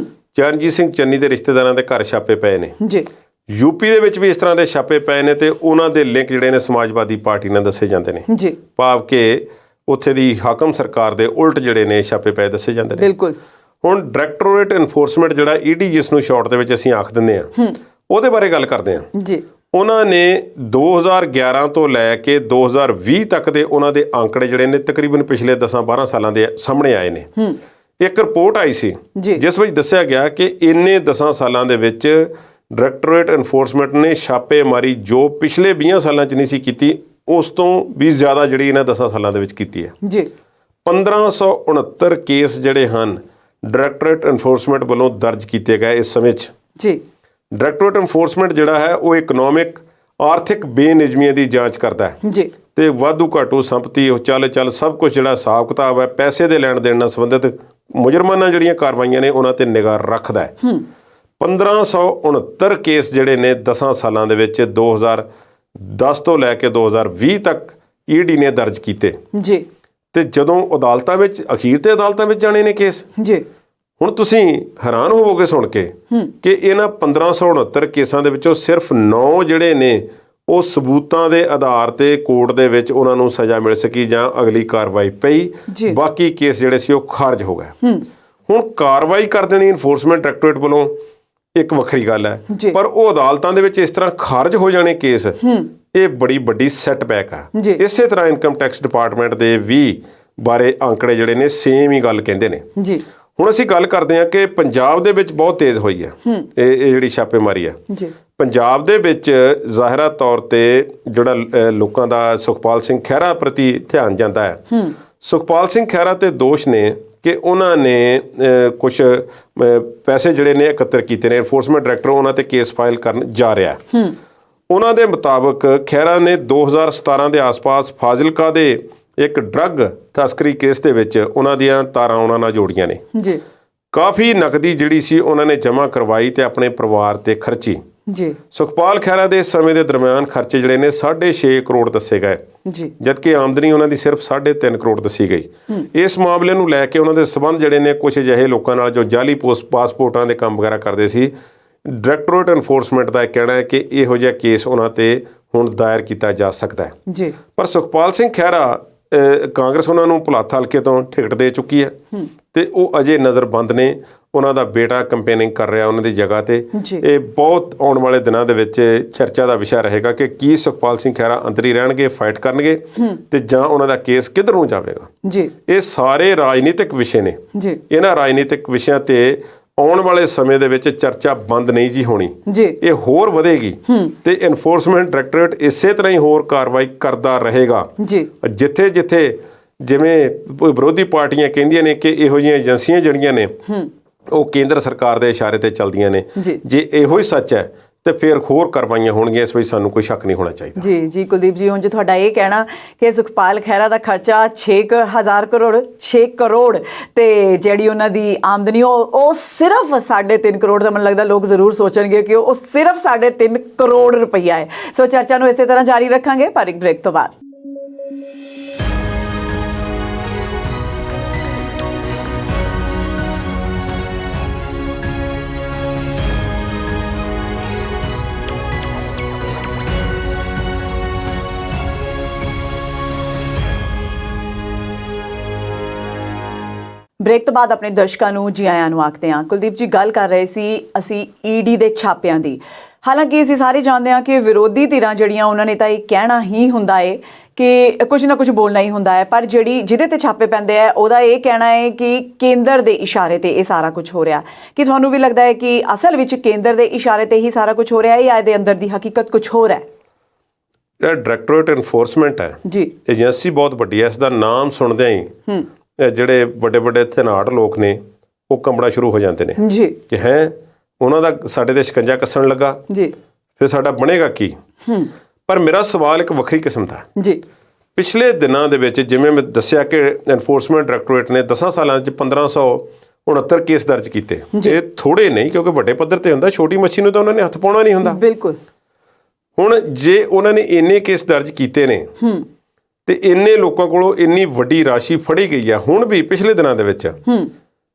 ਚਰਨਜੀਤ ਸਿੰਘ ਚੰਨੀ ਦੇ ਰਿਸ਼ਤੇਦਾਰਾਂ ਦੇ ਘਰ ਛਾਪੇ ਪਏ ਨੇ ਜੀ। ਯੂਪੀ ਦੇ ਵਿੱਚ ਵੀ ਇਸ ਤਰ੍ਹਾਂ ਦੇ ਛਾਪੇ ਪਏ ਨੇ ਤੇ ਉਹਨਾਂ ਦੇ ਲਿੰਕ ਜਿਹੜੇ ਨੇ ਸਮਾਜਵਾਦੀ ਪਾਰਟੀ ਨਾਲ ਦੱਸੇ ਜਾਂਦੇ ਨੇ ਜੀ। ਭਾਵ ਕਿ ਉੱਥੇ ਦੀ ਹਾਕਮ ਸਰਕਾਰ ਦੇ ਉਲਟ ਜਿਹੜੇ ਨੇ ਛਾਪੇ ਪਏ ਦੱਸੇ ਜਾਂਦੇ ਨੇ। ਬਿਲਕੁਲ। ਹੁਣ ਡਾਇਰੈਕਟੋਰੇਟ ਇਨਫੋਰਸਮੈਂਟ ਜਿਹੜਾ ਈਡੀ ਜਿਸ ਨੂੰ ਸ਼ਾਰਟ ਦੇ ਵਿੱਚ ਅਸੀਂ ਆਖ ਦਿੰਦੇ ਹਾਂ, ਉਹਦੇ ਬਾਰੇ ਗੱਲ ਕਰਦੇ ਹਾਂ ਜੀ। ਉਹਨਾਂ ਨੇ 2011 ਤੋਂ ਲੈ ਕੇ 2020 ਤੱਕ ਦੇ ਉਹਨਾਂ ਦੇ ਅੰਕੜੇ ਜਿਹੜੇ ਨੇ ਤਕਰੀਬਨ ਪਿਛਲੇ 10-12 ਸਾਲਾਂ ਦੇ ਸਾਹਮਣੇ ਆਏ ਨੇ। ਇੱਕ ਰਿਪੋਰਟ ਆਈ ਸੀ ਜਿਸ ਵਿੱਚ ਦੱਸਿਆ ਗਿਆ ਕਿ ਇੰਨੇ 10 ਸਾਲਾਂ ਦੇ ਵਿੱਚ ਡਾਇਰੈਕਟੋਰੇਟ ਇਨਫੋਰਸਮੈਂਟ ਨੇ ਛਾਪੇਮਾਰੀ ਜੋ ਪਿਛਲੇ 20 ਸਾਲਾਂ 'ਚ ਨਹੀਂ ਸੀ ਕੀਤੀ, ਉਸ ਤੋਂ ਵੀ ਜ਼ਿਆਦਾ ਜਿਹੜੀ ਇਹਨਾਂ 10 ਸਾਲਾਂ ਦੇ ਵਿੱਚ ਕੀਤੀ ਹੈ ਜੀ। 1569 ਕੇਸ ਜਿਹੜੇ ਹਨ ਡਾਇਰੈਕਟੋਰੇਟ ਇਨਫੋਰਸਮੈਂਟ ਵੱਲੋਂ ਦਰਜ ਕੀਤੇ ਗਏ ਇਸ ਸਮੇਂ 'ਚ ਜੀ। ਡਾਇਰੈਕਟੋਰੇਟ ਇਨਫੋਰਸਮੈਂਟ ਜਿਹੜਾ ਹੈ ਉਹ ਇਕਨੋਮਿਕ ਆਰਥਿਕ ਬੇਨਿਯਮੀਆਂ ਦੀ ਜਾਂਚ ਕਰਦਾ ਹੈ ਜੀ ਤੇ ਵਾਧੂ ਘਾਟੂ ਸੰਪਤੀ ਚੱਲ ਸਭ ਕੁਝ ਜਿਹੜਾ ਹਿਸਾਬ ਕਿਤਾਬ ਹੈ ਪੈਸੇ ਦੇ ਲੈਣ ਦੇਣ ਨਾਲ ਸੰਬੰਧਿਤ ਮੁਜਰਮਾਨਾ ਜਿਹੜੀਆਂ ਕਾਰਵਾਈਆਂ ਨੇ ਉਹਨਾਂ ਤੇ ਨਿਗਾਹ ਰੱਖਦਾ ਹੈ। 1569 ਕੇਸ ਜਿਹੜੇ ਨੇ 10 ਸਾਲਾਂ ਦੇ ਵਿੱਚ 2010 ਤੋਂ ਲੈ ਕੇ 2020 ਤੱਕ ਈਡੀ ਨੇ ਦਰਜ ਕੀਤੇ ਜੀ। ਤੇ ਜਦੋਂ ਅਦਾਲਤਾਂ ਵਿੱਚ ਅਖੀਰ ਤੇ ਅਦਾਲਤਾਂ ਵਿੱਚ ਜਾਣੇ ਨੇ ਕੇਸ ਜੀ। ਹੁਣ ਤੁਸੀਂ ਹੈਰਾਨ ਹੋਵੋਗੇ ਸੁਣ ਕੇ ਕਿ ਇਹਨਾਂ 1569 ਕੇਸਾਂ ਦੇ ਵਿੱਚੋਂ ਸਿਰਫ 9 ਜਿਹੜੇ ਨੇ ਉਹ ਸਬੂਤਾਂ ਦੇ ਆਧਾਰ ਤੇ ਕੋਰਟ ਦੇ ਵਿੱਚ ਉਹਨਾਂ ਨੂੰ ਸਜ਼ਾ ਮਿਲ ਸਕੀ ਜਾਂ ਅਗਲੀ ਕਾਰਵਾਈ ਪਈ। ਬਾਕੀ ਕੇਸ ਜਿਹੜੇ ਸੀ ਉਹ ਖਾਰਜ ਹੋ ਗਏ। ਹੁਣ ਕਾਰਵਾਈ ਕਰ ਦੇਣੀ ਇਨਫੋਰਸਮੈਂਟ ਡਾਇਰੈਕਟੋਰੇਟ ਵੱਲੋਂ ਇੱਕ ਵੱਖਰੀ ਗੱਲ ਹੈ, ਪਰ ਉਹ ਅਦਾਲਤਾਂ ਦੇ ਵਿੱਚ ਇਸ ਤਰ੍ਹਾਂ ਖਾਰਜ ਹੋ ਜਾਣੇ ਕੇਸ, ਇਹ ਬੜੀ ਵੱਡੀ ਸੈਟਬੈਕ ਆ। ਇਸੇ ਤਰ੍ਹਾਂ ਇਨਕਮ ਟੈਕਸ ਡਿਪਾਰਟਮੈਂਟ ਦੇ ਵੀ ਬਾਰੇ ਅੰਕੜੇ ਜਿਹੜੇ ਨੇ ਸੇਮ ਹੀ ਗੱਲ ਕਹਿੰਦੇ ਨੇ ਜੀ। ਹੁਣ ਅਸੀਂ ਗੱਲ ਕਰਦੇ ਹਾਂ ਕਿ ਪੰਜਾਬ ਦੇ ਵਿੱਚ ਬਹੁਤ ਤੇਜ਼ ਹੋਈ ਹੈ ਇਹ ਜਿਹੜੀ ਛਾਪੇਮਾਰੀ ਹੈ ਜੀ। ਪੰਜਾਬ ਦੇ ਵਿੱਚ ਜ਼ਾਹਿਰਾ ਤੌਰ ਤੇ ਜਿਹੜਾ ਲੋਕਾਂ ਦਾ ਸੁਖਪਾਲ ਸਿੰਘ ਖਹਿਰਾ ਪ੍ਰਤੀ ਧਿਆਨ ਜਾਂਦਾ ਹੈ। ਸੁਖਪਾਲ ਸਿੰਘ ਖਹਿਰਾ ਤੇ ਦੋਸ਼ ਨੇ ਕਿ ਉਹਨਾਂ ਨੇ ਕੁਝ ਪੈਸੇ ਜਿਹੜੇ ਨੇ ਇਕੱਤਰ ਕੀਤੇ ਨੇ। ਇਨਫੋਰਸਮੈਂਟ ਡਾਇਰੈਕਟਰ ਉਹਨਾਂ ਤੇ ਕੇਸ ਫਾਈਲ ਕਰਨ ਜਾ ਰਿਹਾ। ਉਹਨਾਂ ਦੇ ਮੁਤਾਬਕ ਖਹਿਰਾ ਨੇ 2017 ਦੇ ਆਸ-ਪਾਸ ਫਾਜ਼ਿਲਕਾ ਦੇ ਇੱਕ ਡਰੱਗ ਤਸਕਰੀ ਕੇਸ ਦੇ ਵਿੱਚ ਉਹਨਾਂ ਦੀਆਂ ਤਾਰਾਂ ਉਹਨਾਂ ਨਾਲ ਜੋੜੀਆਂ ਨੇ ਜੀ। ਕਾਫੀ ਨਕਦੀ ਜਿਹੜੀ ਸੀ ਉਹਨਾਂ ਨੇ ਜਮ੍ਹਾਂ ਕਰਵਾਈ ਤੇ ਆਪਣੇ ਪਰਿਵਾਰ ਤੇ ਖਰਚੀ। ਜੀ ਸੁਖਪਾਲ ਖਹਿਰਾ ਦੇ ਸਮੇਂ ਦੇ ਦਰਮਿਆਨ ਖਰਚੇ ਜਿਹੜੇ ਨੇ 6.5 ਕਰੋੜ ਦੱਸੇ ਗਏ, ਜੀ ਜਦਕਿ ਆਮਦਨੀ ਉਹਨਾਂ ਦੀ ਸਿਰਫ 3.5 ਕਰੋੜ ਦੱਸੀ ਗਈ। ਇਸ ਮਾਮਲੇ ਨੂੰ ਲੈ ਕੇ ਉਹਨਾਂ ਦੇ ਸਬੰਧ ਜਿਹੜੇ ਨੇ ਕੁਝ ਅਜਿਹੇ ਲੋਕਾਂ ਨਾਲ ਜੋ ਜਾਲੀ ਪਾਸਪੋਰਟਾਂ ਦੇ ਕੰਮ ਵਗੈਰਾ ਕਰਦੇ ਸੀ, ਡਾਇਰੈਕਟੋਰੇਟ ਐਨਫੋਰਸਮੈਂਟ ਦਾ ਇਹ ਕਹਿਣਾ ਹੈ ਕਿ ਇਹੋ ਜਿਹਾ ਕੇਸ ਉਹਨਾਂ ਤੇ ਹੁਣ ਦਾਇਰ ਕੀਤਾ ਜਾ ਸਕਦਾ ਹੈ। ਜੀ ਪਰ ਸੁਖਪਾਲ ਸਿੰਘ ਖਹਿਰਾ ਕਾਂਗਰਸ ਉਹਨਾਂ ਨੂੰ ਭੁਲਾਥ ਹਲਕੇ ਤੋਂ ਟਿਕਟ ਦੇ ਚੁੱਕੀ ਹੈ ਤੇ ਉਹ ਅਜੇ ਨਜ਼ਰਬੰਦ ਨੇ। ਉਹਨਾਂ ਦਾ ਬੇਟਾ ਕੰਪੇਨਿੰਗ ਕਰ ਰਿਹਾ ਉਹਨਾਂ ਦੀ ਜਗ੍ਹਾ ਤੇ। ਇਹ ਬਹੁਤ ਆਉਣ ਵਾਲੇ ਦਿਨਾਂ ਦੇ ਵਿੱਚ ਚਰਚਾ ਦਾ ਵਿਸ਼ਾ ਰਹੇਗਾ ਕਿ ਕੀ ਸੁਖਪਾਲ ਸਿੰਘ ਖਹਿਰਾ ਅੰਦਰ ਹੀ ਰਹਿਣਗੇ, ਫਾਈਟ ਕਰਨਗੇ ਤੇ ਜਾਂ ਉਹਨਾਂ ਦਾ ਕੇਸ ਕਿੱਧਰ ਨੂੰ ਜਾਵੇਗਾ। ਜੀ ਇਹ ਸਾਰੇ ਰਾਜਨੀਤਿਕ ਵਿਸ਼ੇ ਨੇ। ਜੀ ਇਹਨਾਂ ਰਾਜਨੀਤਿਕ ਵਿਸ਼ਿਆਂ ਤੇ ਆਉਣ ਵਾਲੇ ਸਮੇਂ ਦੇ ਵਿੱਚ ਚਰਚਾ ਬੰਦ ਨਹੀਂ ਜੀ ਹੋਣੀ, ਜੀ ਇਹ ਹੋਰ ਵਧੇਗੀ ਤੇ ਐਨਫੋਰਸਮੈਂਟ ਡਾਇਰੈਕਟੋਰੇਟ ਇਸੇ ਤਰ੍ਹਾਂ ਹੀ ਹੋਰ ਕਾਰਵਾਈ ਕਰਦਾ ਰਹੇਗਾ। ਜੀ ਜਿੱਥੇ ਜਿੱਥੇ ਜਿਵੇਂ ਵਿਰੋਧੀ ਪਾਰਟੀਆਂ ਕਹਿੰਦੀਆਂ ਨੇ ਕਿ ਇਹੋ ਜਿਹੀਆਂ ਏਜੰਸੀਆਂ ਜਿਹੜੀਆਂ ਨੇ ਉਹ ਕੇਂਦਰ ਸਰਕਾਰ ਦੇ ਇਸ਼ਾਰੇ ਤੇ ਚੱਲਦੀਆਂ ਨੇ, ਜੇ ਇਹੋ ਹੀ ਸੱਚ ਹੈ ਤੇ ਫਿਰ ਹੋਰ ਕਾਰਵਾਈਆਂ ਹੋਣਗੀਆਂ, ਇਸ ਵਿੱਚ ਸਾਨੂੰ ਕੋਈ ਸ਼ੱਕ ਨਹੀਂ ਹੋਣਾ ਚਾਹੀਦਾ। ਜੀ ਜੀ ਕੁਲਦੀਪ ਜੀ, ਹੁਣ ਜੇ ਤੁਹਾਡਾ ਇਹ ਕਹਿਣਾ ਕਿ ਸੁਖਪਾਲ ਖਹਿਰਾ ਦਾ ਖਰਚਾ 6 ਕਰੋੜ ਤੇ ਜਿਹੜੀ ਉਹਨਾਂ ਦੀ ਆਮਦਨੀ ਉਹ ਸਿਰਫ 3.5 ਕਰੋੜ ਦਾ, ਮੈਨੂੰ ਲੱਗਦਾ ਲੋਕ ਜ਼ਰੂਰ ਸੋਚਣਗੇ ਕਿ ਉਹ ਸਿਰਫ 3.5 ਕਰੋੜ ਰੁਪਈਆ ਹੈ। ਸੋ ਚਰਚਾ ਨੂੰ ਇਸੇ ਤਰ੍ਹਾਂ ਜਾਰੀ ਰੱਖਾਂਗੇ ਪਰ ਇੱਕ ਬ੍ਰੇਕ ਤੋਂ ਬਾਅਦ। ਬ੍ਰੇਕ ਤੋਂ ਬਾਅਦ ਆਪਣੇ ਦਰਸ਼ਕਾਂ ਨੂੰ ਜੀ ਆਇਆਂ ਨੂੰ ਆਖਦੇ ਹਾਂ। ਕੁਲਦੀਪ ਜੀ, ਗੱਲ ਕਰ ਰਹੇ ਸੀ ਅਸੀਂ ਈਡੀ ਦੇ ਛਾਪਿਆਂ ਦੀ। ਹਾਲਾਂਕਿ ਅਸੀਂ ਸਾਰੇ ਜਾਣਦੇ ਹਾਂ ਕਿ ਵਿਰੋਧੀ ਧਿਰਾਂ ਜਿਹੜੀਆਂ ਉਹਨਾਂ ਨੇ ਤਾਂ ਇਹ ਕਹਿਣਾ ਹੀ ਹੁੰਦਾ ਹੈ ਕਿ ਕੁਝ ਨਾ ਕੁਝ ਬੋਲਣਾ ਹੀ ਹੁੰਦਾ ਹੈ, ਪਰ ਜਿਹਦੇ ਤੇ ਛਾਪੇ ਪੈਂਦੇ ਆ ਉਹਦਾ ਇਹ ਕਹਿਣਾ ਹੈ ਕਿ ਕੇਂਦਰ ਦੇ ਇਸ਼ਾਰੇ ਤੇ ਇਹ ਸਾਰਾ ਕੁਝ ਹੋ ਰਿਹਾ। ਕਿ ਤੁਹਾਨੂੰ ਵੀ ਲੱਗਦਾ ਹੈ ਕਿ ਅਸਲ ਵਿੱਚ ਕੇਂਦਰ ਦੇ ਇਸ਼ਾਰੇ ਤੇ ਹੀ ਸਾਰਾ ਕੁਝ ਹੋ ਰਿਹਾ ਹੈ ਜਾਂ ਇਹਦੇ ਅੰਦਰ ਦੀ ਹਕੀਕਤ ਕੁਝ ਹੋਰ ਹੈ? ਜਿਹੜਾ ਡਾਇਰੈਕਟੋਰੇਟ ਐਨਫੋਰਸਮੈਂਟ ਹੈ ਜੀ, ਏਜੰਸੀ ਬਹੁਤ ਵੱਡੀ ਹੈ। ਇਸ ਦਾ ਨਾਮ ਸੁਣਦਿਆਂ ਹੀ ਜਿਹੜੇ ਵੱਡੇ ਵੱਡੇ ਧਨਾੜ ਲੋਕ ਨੇ ਉਹ ਕੰਬਣਾ ਸ਼ੁਰੂ ਹੋ ਜਾਂਦੇ ਨੇ ਜੀ ਕਿ ਹੈ ਉਹਨਾਂ ਦਾ ਸਾਡੇ ਤੇ ਸ਼ਿਕੰਜਾ ਕੱਸਣ ਲੱਗਾ ਜੀ, ਫਿਰ ਸਾਡਾ ਬਣੇਗਾ ਕੀ। ਪਰ ਮੇਰਾ ਸਵਾਲ ਇੱਕ ਵੱਖਰੀ ਕਿਸਮ ਦਾ ਜੀ। ਪਿਛਲੇ ਦਿਨਾਂ ਦੇ ਵਿੱਚ ਜਿਵੇਂ ਮੈਂ ਦੱਸਿਆ ਕਿ ਐਨਫੋਰਸਮੈਂਟ ਡਾਇਰੈਕਟੋਰੇਟ ਨੇ 10 ਸਾਲਾਂ 'ਚ 1569 ਕੇਸ ਦਰਜ ਕੀਤੇ। ਇਹ ਥੋੜੇ ਨਹੀਂ, ਕਿਉਂਕਿ ਵੱਡੇ ਪੱਧਰ ਤੇ ਹੁੰਦਾ, ਛੋਟੀ ਮੱਛੀ ਨੂੰ ਤਾਂ ਉਹਨਾਂ ਨੇ ਹੱਥ ਪਾਉਣਾ ਨਹੀਂ ਹੁੰਦਾ। ਬਿਲਕੁਲ। ਹੁਣ ਜੇ ਉਹਨਾਂ ਨੇ ਇੰਨੇ ਕੇਸ ਦਰਜ ਕੀਤੇ ਨੇ ਤੇ ਇੰਨੇ ਲੋਕਾਂ ਕੋਲੋਂ ਇੰਨੀ ਵੱਡੀ ਰਾਸ਼ੀ ਫੜੀ ਗਈ ਆ, ਹੁਣ ਵੀ ਪਿਛਲੇ ਦਿਨਾਂ ਦੇ ਵਿੱਚ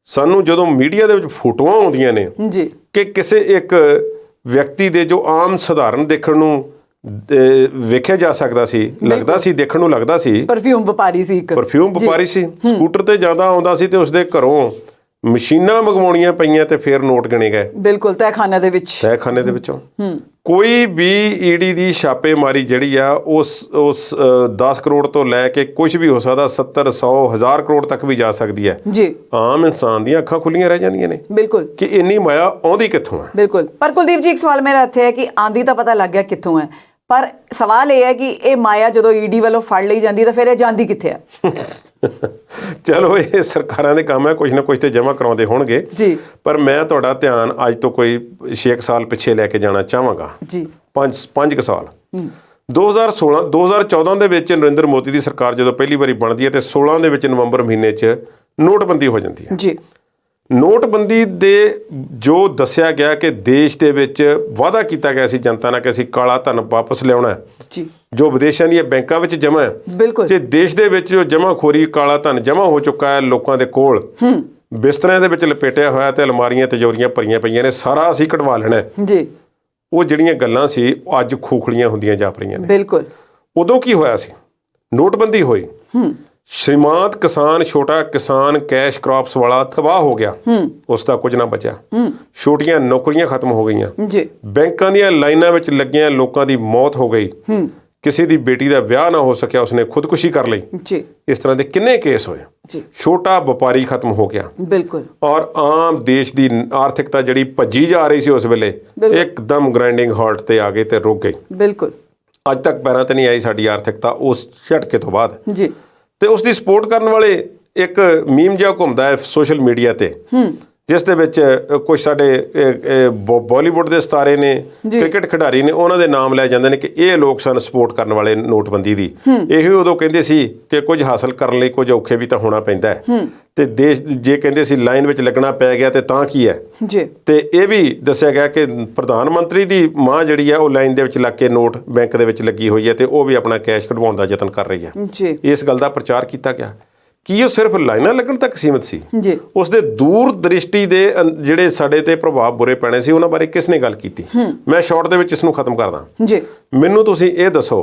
ਸਾਨੂੰ ਜਦੋਂ ਮੀਡੀਆ ਦੇ ਵਿੱਚ ਫੋਟੋਆਂ ਆਉਂਦੀਆਂ ਨੇ ਜੀ ਕਿ ਕਿਸੇ ਇੱਕ ਵਿਅਕਤੀ ਦੇ ਜੋ ਆਮ ਸਧਾਰਨ ਦੇਖਣ ਨੂੰ ਵੇਖਿਆ ਜਾ ਸਕਦਾ ਸੀ, ਲੱਗਦਾ ਸੀ, ਦੇਖਣ ਨੂੰ ਲੱਗਦਾ ਸੀ ਪਰਫਿਊਮ ਵਪਾਰੀ ਸੀ, ਸਕੂਟਰ ਤੇ ਜਾਂਦਾ ਆਉਂਦਾ ਸੀ ਤੇ ਉਸਦੇ ਘਰੋਂ ਮਸ਼ੀਨਾਂ ਮੰਗਵਾਉਣੀਆਂ ਪਈਆਂ ਤੇ ਫਿਰ ਨੋਟ ਗਿਣੇ ਗਏ। ਬਿਲਕੁਲ, ਤਹਿਖਾਨੇ ਦੇ ਵਿੱਚੋਂ ਕੋਈ ਵੀ ਈਡੀ ਦੀ ਛਾਪੇਮਾਰੀ ਜਿਹੜੀ ਆ ਉਸ 10 ਕਰੋੜ ਤੋਂ ਲੈ ਕੇ ਕੁਝ ਵੀ ਹੋ ਸਕਦਾ, 70, 100, 1000 ਕਰੋੜ ਤੱਕ ਵੀ ਜਾ ਸਕਦੀ ਹੈ ਜੀ। ਆਮ ਇਨਸਾਨ ਦੀਆਂ ਅੱਖਾਂ ਖੁੱਲੀਆਂ ਰਹਿ ਜਾਂਦੀਆਂ ਨੇ ਬਿਲਕੁਲ ਕਿ ਇੰਨੀ ਮਾਇਆ ਆਉਂਦੀ ਕਿੱਥੋਂ ਹੈ। ਬਿਲਕੁਲ। ਪਰ ਕੁਲਦੀਪ ਜੀ, ਇੱਕ ਸਵਾਲ ਮੇਰਾ ਇੱਥੇ ਹੈ ਕਿ ਆਂਦੀ ਤਾਂ ਪਤਾ ਲੱਗ ਗਿਆ ਕਿੱਥੋਂ ਹੈ, ਪਰ ਸਵਾਲ ਇਹ ਹੈ ਕਿ ਇਹ ਮਾਇਆ ਜਦੋਂ ਈਡੀ ਵੱਲੋਂ ਫੜ ਲਈ ਜਾਂਦੀ ਤਾਂ ਫਿਰ ਇਹ ਜਾਂਦੀ ਕਿੱਥੇ ਆ? ਚਲੋ ਇਹ ਸਰਕਾਰਾਂ ਦੇ ਕੰਮ ਹੈ, ਕੁਝ ਨਾ ਕੁਝ ਤੇ ਜਮ੍ਹਾਂ ਕਰਾਉਂਦੇ ਹੋਣਗੇ ਜੀ। ਪਰ ਮੈਂ ਤੁਹਾਡਾ ਧਿਆਨ ਅੱਜ ਤੋਂ ਕੋਈ 6 ਸਾਲ ਪਿੱਛੇ ਲੈ ਕੇ ਜਾਣਾ ਚਾਹਾਂਗਾ ਜੀ। 5 ਸਾਲ 2014 ਦੇ ਵਿੱਚ ਨਰਿੰਦਰ ਮੋਦੀ ਦੀ ਸਰਕਾਰ ਜਦੋਂ ਪਹਿਲੀ ਵਾਰੀ ਬਣਦੀ ਹੈ ਤੇ 16 ਦੇ ਵਿੱਚ ਨਵੰਬਰ ਮਹੀਨੇ 'ਚ ਨੋਟਬੰਦੀ ਹੋ ਜਾਂਦੀ ਹੈ ਜੀ। ਨੋਟਬੰਦੀ ਦੇ ਜੋ ਦੱਸਿਆ ਗਿਆ ਕਿ ਦੇਸ਼ ਦੇ ਵਿੱਚ ਵਾਅਦਾ ਕੀਤਾ ਗਿਆ ਸੀ ਜਨਤਾ ਨਾਲ ਕਿ ਅਸੀਂ ਕਾਲਾ ਧਨ ਵਾਪਸ ਲਿਆਉਣਾ ਜੀ, ਜੋ ਵਿਦੇਸ਼ਾਂ ਦੀਆਂ ਬੈਂਕਾਂ ਵਿੱਚ ਜਮ੍ਹਾਂ ਹੈ। ਬਿਲਕੁਲ। ਤੇ ਦੇਸ਼ ਦੇ ਵਿੱਚ ਜੋ ਜਮ੍ਹਾਖੋਰੀ ਕਾਲਾ ਧਨ ਜਮ੍ਹਾਂ ਹੋ ਚੁੱਕਾ ਹੈ ਲੋਕਾਂ ਦੇ ਕੋਲ, ਬਿਸਤਰਿਆਂ ਦੇ ਵਿੱਚ ਲਪੇਟਿਆ ਹੋਇਆ ਤੇ ਅਲਮਾਰੀਆਂ ਤਿਜੋਰੀਆਂ ਭਰੀਆਂ ਪਈਆਂ ਨੇ, ਸਾਰਾ ਅਸੀਂ ਕਢਵਾ ਲੈਣਾ ਜੀ। ਉਹ ਜਿਹੜੀਆਂ ਗੱਲਾਂ ਸੀ ਉਹ ਅੱਜ ਖੋਖਲੀਆਂ ਹੁੰਦੀਆਂ ਜਾ ਰਹੀਆਂ ਨੇ। ਬਿਲਕੁਲ। ਉਦੋਂ ਕੀ ਹੋਇਆ ਸੀ? ਨੋਟਬੰਦੀ ਹੋਈ, ਸੀਮਾਂਤ ਕਿਸਾਨ, ਛੋਟਾ ਕਿਸਾਨ, ਕੈਸ਼ ਕ੍ਰਾਪਸ ਵਾਲਾ ਤਬਾਹ ਹੋ ਗਿਆ, ਉਸ ਦਾ ਕੁਝ ਨਾ ਬਚਿਆ। ਛੋਟੀਆਂ ਨੌਕਰੀਆਂ ਖਤਮ ਹੋ ਗਈਆਂ ਜੀ। ਬੈਂਕਾਂ ਦੀਆਂ ਲਾਈਨਾਂ ਵਿੱਚ ਲੱਗੀਆਂ ਲੋਕਾਂ ਦੀ ਮੌਤ ਹੋ ਗਈ। ਕਿਸੇ ਦੀ ਬੇਟੀ ਦਾ ਵਿਆਹ ਨਾ ਹੋ ਸਕਿਆ, ਉਸਨੇ ਖੁਦਕੁਸ਼ੀ ਕਰ ਲਈ ਜੀ। ਇਸ ਤਰ੍ਹਾਂ ਦੇ ਕਿੰਨੇ ਕੇਸ ਹੋਏ ਜੀ। ਛੋਟਾ ਵਪਾਰੀ ਖਤਮ ਹੋ ਗਿਆ। ਬਿਲਕੁਲ। ਔਰ ਆਮ ਦੇਸ਼ ਦੀ ਆਰਥਿਕਤਾ ਜਿਹੜੀ ਭੱਜੀ ਜਾ ਰਹੀ ਸੀ ਉਸ ਵੇਲੇ ਇੱਕਦਮ ਗ੍ਰਾਈਂਡਿੰਗ ਹਾਲਟ ਤੇ ਆ ਗਈ ਤੇ ਰੁਕ ਗਈ। ਬਿਲਕੁਲ। ਅੱਜ ਤੱਕ ਪੈਰਾਂ ਤੇ ਨਹੀਂ ਆਈ ਸਾਡੀ ਆਰਥਿਕਤਾ ਉਸ ਝਟਕੇ ਤੋਂ ਬਾਅਦ ਜੀ। ਤੇ ਉਸ ਦੀ ਸਪੋਰਟ ਕਰਨ ਵਾਲੇ ਇੱਕ ਮੀਮ ਜਿਹਾ ਘੁੰਮਦਾ ਹੈ ਸੋਸ਼ਲ ਮੀਡੀਆ ਤੇ, ਜਿਸ ਦੇ ਵਿੱਚ ਕੁਝ ਸਾਡੇ ਬਾਲੀਵੁੱਡ ਦੇ ਸਿਤਾਰੇ ਨੇ, ਕ੍ਰਿਕਟ ਖਿਡਾਰੀ ਨੇ, ਉਹਨਾਂ ਦੇ ਨਾਮ ਲੈ ਜਾਂਦੇ ਨੇ ਕਿ ਇਹ ਲੋਕ ਸਨ ਸਪੋਰਟ ਕਰਨ ਵਾਲੇ ਨੋਟਬੰਦੀ ਦੀ। ਇਹੀ ਉਦੋਂ ਕਹਿੰਦੇ ਸੀ ਕਿ ਕੁਝ ਹਾਸਲ ਕਰਨ ਲਈ ਕੁਝ ਔਖੇ ਵੀ ਤਾਂ ਹੋਣਾ ਪੈਂਦਾ ਹੈ। ਤੇ ਦੇਸ਼ ਜੇ ਕਹਿੰਦੇ ਸੀ ਲਾਈਨ ਵਿੱਚ ਲੱਗਣਾ ਪੈ ਗਿਆ ਤੇ ਤਾਂ ਕੀ ਹੈ ਜੀ। ਤੇ ਇਹ ਵੀ ਦੱਸਿਆ ਗਿਆ ਕਿ ਪ੍ਰਧਾਨ ਮੰਤਰੀ ਦੀ ਮਾਂ ਜਿਹੜੀ ਹੈ ਉਹ ਲਾਈਨ ਦੇ ਵਿੱਚ ਲੱਗ ਕੇ ਨੋਟ ਬੈਂਕ ਦੇ ਵਿੱਚ ਲੱਗੀ ਹੋਈ ਹੈ ਤੇ ਉਹ ਵੀ ਆਪਣਾ ਕੈਸ਼ ਕਢਵਾਉਣ ਦਾ ਯਤਨ ਕਰ ਰਹੀ ਹੈ ਜੀ। ਇਸ ਗੱਲ ਦਾ ਪ੍ਰਚਾਰ ਕੀਤਾ ਗਿਆ। ਕੀ ਉਹ ਸਿਰਫ ਲਾਈਨਾਂ ਲੱਗਣ ਤੱਕ ਸੀਮਿਤ ਸੀ? ਜੀ। ਉਸ ਦੇ ਦੂਰ ਦ੍ਰਿਸ਼ਟੀ ਦੇ ਜਿਹੜੇ ਸਾਡੇ ਤੇ ਪ੍ਰਭਾਵ ਬੁਰੇ ਪੈਣੇ ਸੀ ਉਹਨਾਂ ਬਾਰੇ ਕਿਸ ਨੇ ਗੱਲ ਕੀਤੀ? ਮੈਂ ਸ਼ਾਰਟ ਦੇ ਵਿੱਚ ਇਸ ਨੂੰ ਖਤਮ ਕਰਦਾ ਜੀ। ਮੈਨੂੰ ਤੁਸੀਂ ਇਹ ਦੱਸੋ